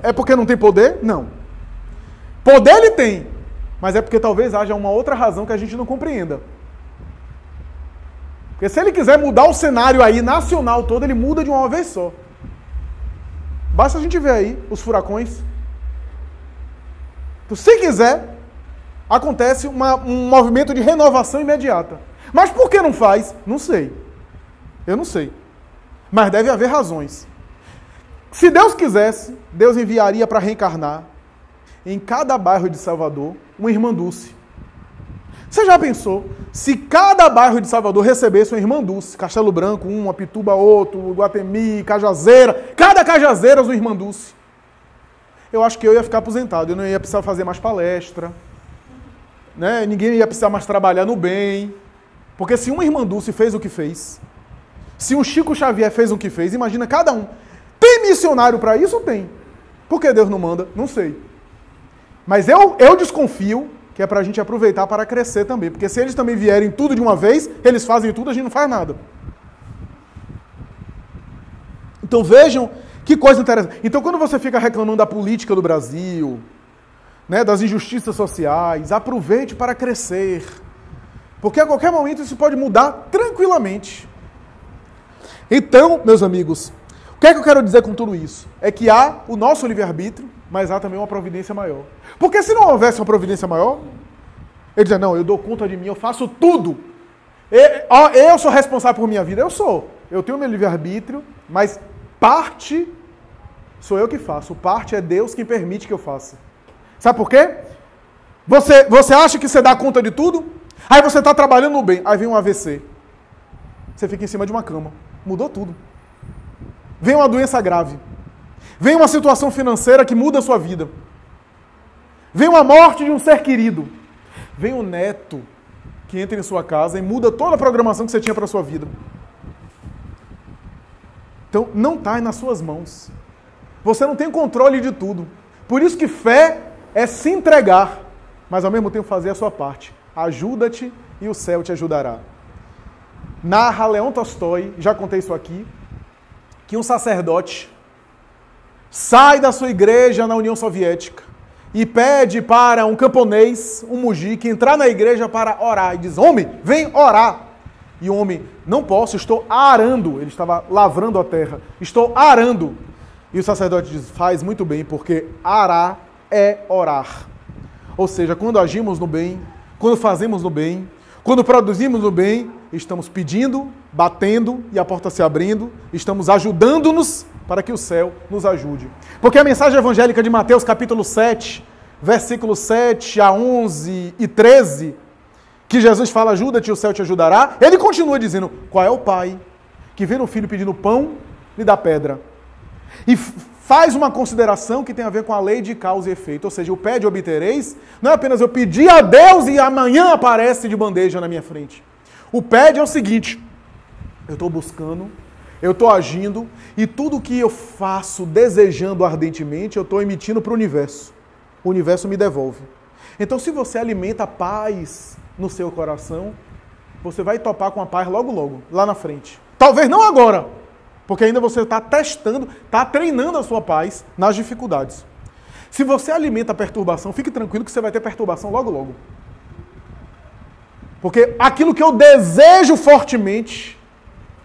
É porque não tem poder? Não. Poder Ele tem, mas é porque talvez haja uma outra razão que a gente não compreenda. Porque se ele quiser mudar o cenário aí, nacional todo, ele muda de uma vez só. Basta a gente ver aí os furacões. Então, se quiser, acontece um movimento de renovação imediata. Mas por que não faz? Não sei. Eu não sei. Mas deve haver razões. Se Deus quisesse, Deus enviaria para reencarnar em cada bairro de Salvador uma irmã Dulce. Você já pensou, se cada bairro de Salvador recebesse uma irmã Dulce, Castelo Branco, uma, Pituba, outro, Guatemi, Cajazeira, cada Cajazeira uma irmã Dulce. Eu acho que eu ia ficar aposentado, eu não ia precisar fazer mais palestra, né? Ninguém ia precisar mais trabalhar no bem, porque se uma irmã Dulce fez o que fez, se um Chico Xavier fez o que fez, imagina cada um. Tem missionário para isso? Tem. Por que Deus não manda? Não sei. Mas eu desconfio que é para a gente aproveitar para crescer também. Porque se eles também vierem tudo de uma vez, eles fazem tudo, a gente não faz nada. Então vejam que coisa interessante. Então quando você fica reclamando da política do Brasil, né, das injustiças sociais, aproveite para crescer. Porque a qualquer momento isso pode mudar tranquilamente. Então, meus amigos, O que é que eu quero dizer com tudo isso? É que há o nosso livre-arbítrio, mas há também uma providência maior. Porque se não houvesse uma providência maior, ele diz, não, eu dou conta de mim, eu faço tudo. Eu sou responsável por minha vida. Eu sou. Eu tenho meu livre-arbítrio, mas parte sou eu que faço. Parte é Deus quem permite que eu faça. Sabe por quê? Você acha que você dá conta de tudo? Aí você está trabalhando no bem. Aí vem um AVC. Você fica em cima de uma cama. Mudou tudo. Vem uma doença grave. Vem uma situação financeira que muda a sua vida. Vem uma morte de um ser querido. Vem um neto que entra em sua casa e muda toda a programação que você tinha para a sua vida. Então, não está nas suas mãos. Você não tem controle de tudo. Por isso que fé é se entregar, mas ao mesmo tempo fazer a sua parte. Ajuda-te e o céu te ajudará. Narra Leon Tolstói, já contei isso aqui, que um sacerdote sai da sua igreja na União Soviética e pede para um camponês, um mujique, entrar na igreja para orar. E diz, homem, vem orar. E o homem, não posso, estou arando. Ele estava lavrando a terra. Estou arando. E o sacerdote diz, faz muito bem, porque arar é orar. Ou seja, quando agimos no bem, quando fazemos no bem, quando produzimos no bem, estamos pedindo, batendo e a porta se abrindo, estamos ajudando-nos para que o céu nos ajude. Porque a mensagem evangélica de Mateus, capítulo 7, versículos 7 a 11 e 13, que Jesus fala, ajuda-te e o céu te ajudará, ele continua dizendo, qual é o pai que vê o filho pedindo pão, lhe dá pedra? E faz uma consideração que tem a ver com a lei de causa e efeito, ou seja, o pede obtereis, não é apenas eu pedir a Deus e amanhã aparece de bandeja na minha frente. O pede é o seguinte, eu estou buscando, eu estou agindo, e tudo que eu faço desejando ardentemente, eu estou emitindo para o universo. O universo me devolve. Então, se você alimenta paz no seu coração, você vai topar com a paz logo, logo, lá na frente. Talvez não agora, porque ainda você está testando, está treinando a sua paz nas dificuldades. Se você alimenta a perturbação, fique tranquilo que você vai ter perturbação logo, logo. Porque aquilo que eu desejo fortemente,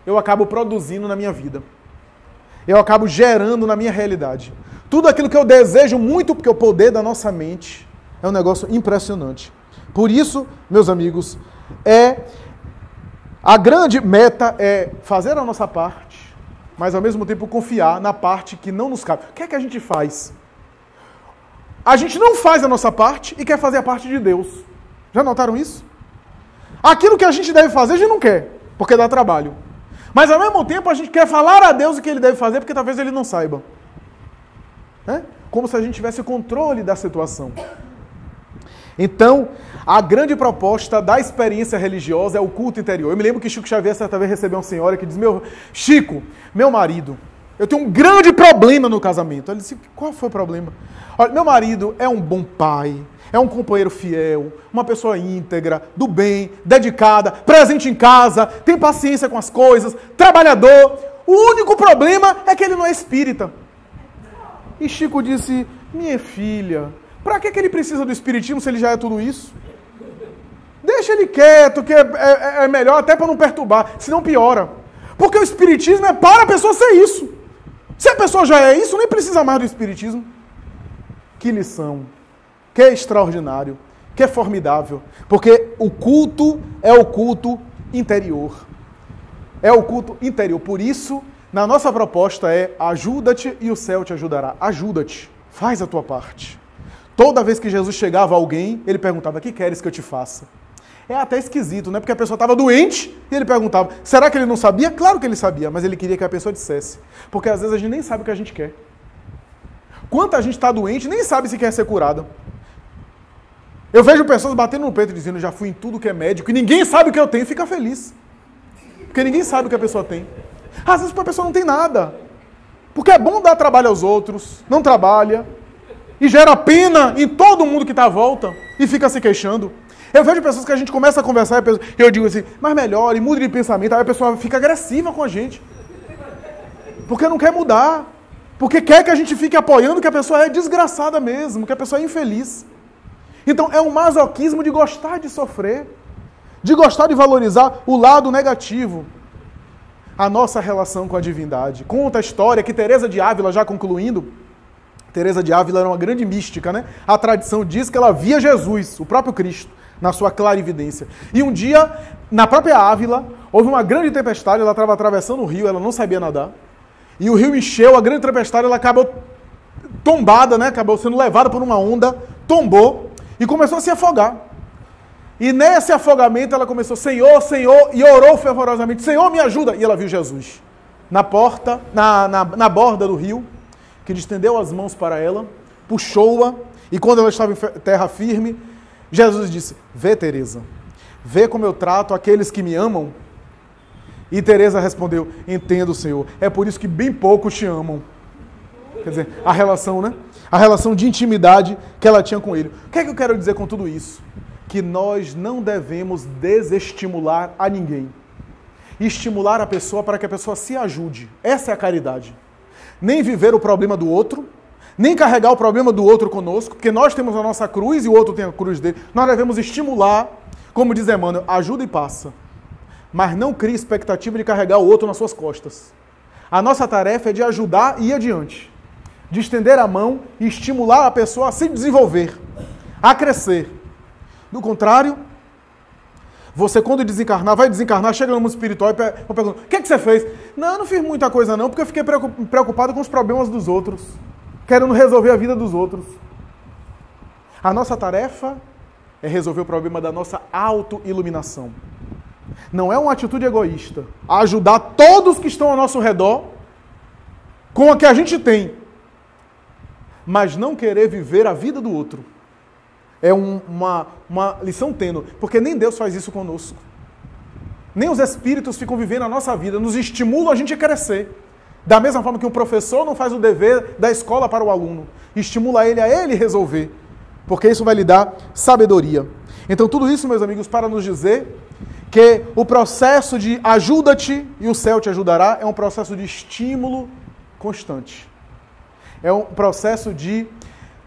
eu acabo produzindo na minha vida. Eu acabo gerando na minha realidade. Tudo aquilo que eu desejo muito, porque o poder da nossa mente é um negócio impressionante. Por isso, meus amigos, a grande meta é fazer a nossa parte, mas ao mesmo tempo confiar na parte que não nos cabe. O que é que a gente faz? A gente não faz a nossa parte e quer fazer a parte de Deus. Já notaram isso? Aquilo que a gente deve fazer, a gente não quer, porque dá trabalho. Mas ao mesmo tempo a gente quer falar a Deus o que ele deve fazer, porque talvez ele não saiba. Como se a gente tivesse controle da situação. Então, a grande proposta da experiência religiosa é o culto interior. Eu me lembro que Chico Xavier certa vez recebeu uma senhora que diz, Chico, meu marido, eu tenho um grande problema no casamento. Ele disse, qual foi o problema? Olha, meu marido é um bom pai, é um companheiro fiel, uma pessoa íntegra, do bem, dedicada, presente em casa, tem paciência com as coisas, trabalhador. O único problema é que ele não é espírita. E Chico disse, minha filha, para que ele precisa do espiritismo se ele já é tudo isso? Deixa ele quieto, que é melhor até para não perturbar, senão piora. Porque o espiritismo é para a pessoa ser isso. Se a pessoa já é isso, nem precisa mais do espiritismo. Que lição, que extraordinário, que formidável. Porque o culto é o culto interior. É o culto interior. Por isso, na nossa proposta ajuda-te e o céu te ajudará. Ajuda-te, faz a tua parte. Toda vez que Jesus chegava a alguém, ele perguntava, o que queres que eu te faça? É até esquisito, né? Porque a pessoa estava doente e ele perguntava, será que ele não sabia? Claro que ele sabia, mas ele queria que a pessoa dissesse. Porque às vezes a gente nem sabe o que a gente quer. Quanta gente está doente nem sabe se quer ser curada. Eu vejo pessoas batendo no peito e dizendo, já fui em tudo que é médico e ninguém sabe o que eu tenho, fica feliz. Porque ninguém sabe o que a pessoa tem. Às vezes a pessoa não tem nada. Porque é bom dar trabalho aos outros, não trabalha. E gera pena em todo mundo que está à volta e fica se queixando. Eu vejo pessoas que a gente começa a conversar e eu digo assim, mas melhore, mude de pensamento. Aí a pessoa fica agressiva com a gente. Porque não quer mudar. Porque quer que a gente fique apoiando que a pessoa é desgraçada mesmo, que a pessoa é infeliz. Então é um masoquismo de gostar de sofrer, de gostar de valorizar o lado negativo. a nossa relação com a divindade. Conta a história que Teresa de Ávila, já concluindo, Teresa de Ávila era uma grande mística, né? A tradição diz que ela via Jesus, o próprio Cristo, na sua clarividência. E um dia, na própria Ávila, houve uma grande tempestade, ela estava atravessando o rio, ela não sabia nadar, e o rio encheu, a grande tempestade, ela acabou tombada, né? Acabou sendo levada por uma onda, tombou e começou a se afogar. E nesse afogamento ela começou, Senhor, Senhor, e orou fervorosamente, Senhor, me ajuda. E ela viu Jesus na porta, na borda do rio, que ele estendeu as mãos para ela, puxou-a, e quando ela estava em terra firme, Jesus disse, vê, Teresa, vê como eu trato aqueles que me amam. E Teresa respondeu, entendo, Senhor, é por isso que bem poucos te amam. Quer dizer, a relação, né? A relação de intimidade que ela tinha com ele. O que é que eu quero dizer com tudo isso? Que nós não devemos desestimular a ninguém. Estimular a pessoa para que a pessoa se ajude. Essa é a caridade. Nem viver o problema do outro, nem carregar o problema do outro conosco, porque nós temos a nossa cruz e o outro tem a cruz dele. Nós devemos estimular, como diz Emmanuel, ajuda e passa. Mas não crie expectativa de carregar o outro nas suas costas. A nossa tarefa é de ajudar e ir adiante. De estender a mão e estimular a pessoa a se desenvolver, a crescer. Do contrário, você quando desencarnar, vai desencarnar, chega no mundo espiritual e pergunta, o que é que você fez? Não, eu não fiz muita coisa não, porque eu fiquei preocupado com os problemas dos outros, querendo resolver a vida dos outros. A nossa tarefa é resolver o problema da nossa autoiluminação. Não é uma atitude egoísta, ajudar todos que estão ao nosso redor com o que a gente tem, mas não querer viver a vida do outro. É uma lição tênue, porque nem Deus faz isso conosco. Nem os espíritos ficam vivendo a nossa vida, nos estimulam a gente a crescer. Da mesma forma que um professor não faz o dever da escola para o aluno, estimula ele a ele resolver, porque isso vai lhe dar sabedoria. Então tudo isso, meus amigos, para nos dizer que o processo de ajuda-te e o céu te ajudará é um processo de estímulo constante. É um processo de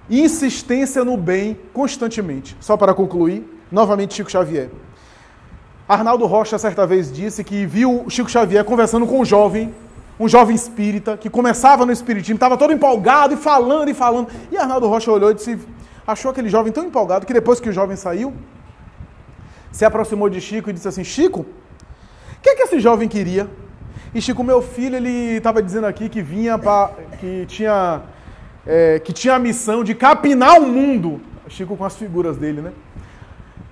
insistência no bem constantemente. Só para concluir, novamente Chico Xavier. Arnaldo Rocha certa vez disse que viu Chico Xavier conversando com um jovem espírita, que começava no espiritismo, estava todo empolgado e falando. E Arnaldo Rocha olhou e disse, achou aquele jovem tão empolgado que depois que o jovem saiu, se aproximou de Chico e disse assim, Chico, o que é que esse jovem queria? E Chico, meu filho, ele estava dizendo aqui que tinha a missão de capinar o mundo. Chico com as figuras dele, né?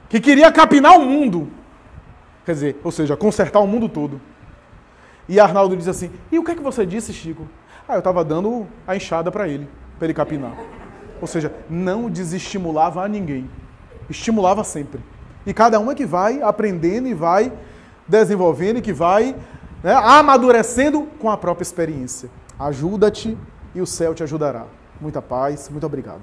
Que queria capinar o mundo. Quer dizer, ou seja, consertar o mundo todo. E Arnaldo diz assim, e o que é que você disse, Chico? Eu estava dando a enxada para ele capinar. Ou seja, não desestimulava a ninguém. Estimulava sempre. E cada um é que vai aprendendo e vai desenvolvendo e que vai, né, amadurecendo com a própria experiência. Ajuda-te e o céu te ajudará. Muita paz, muito obrigado.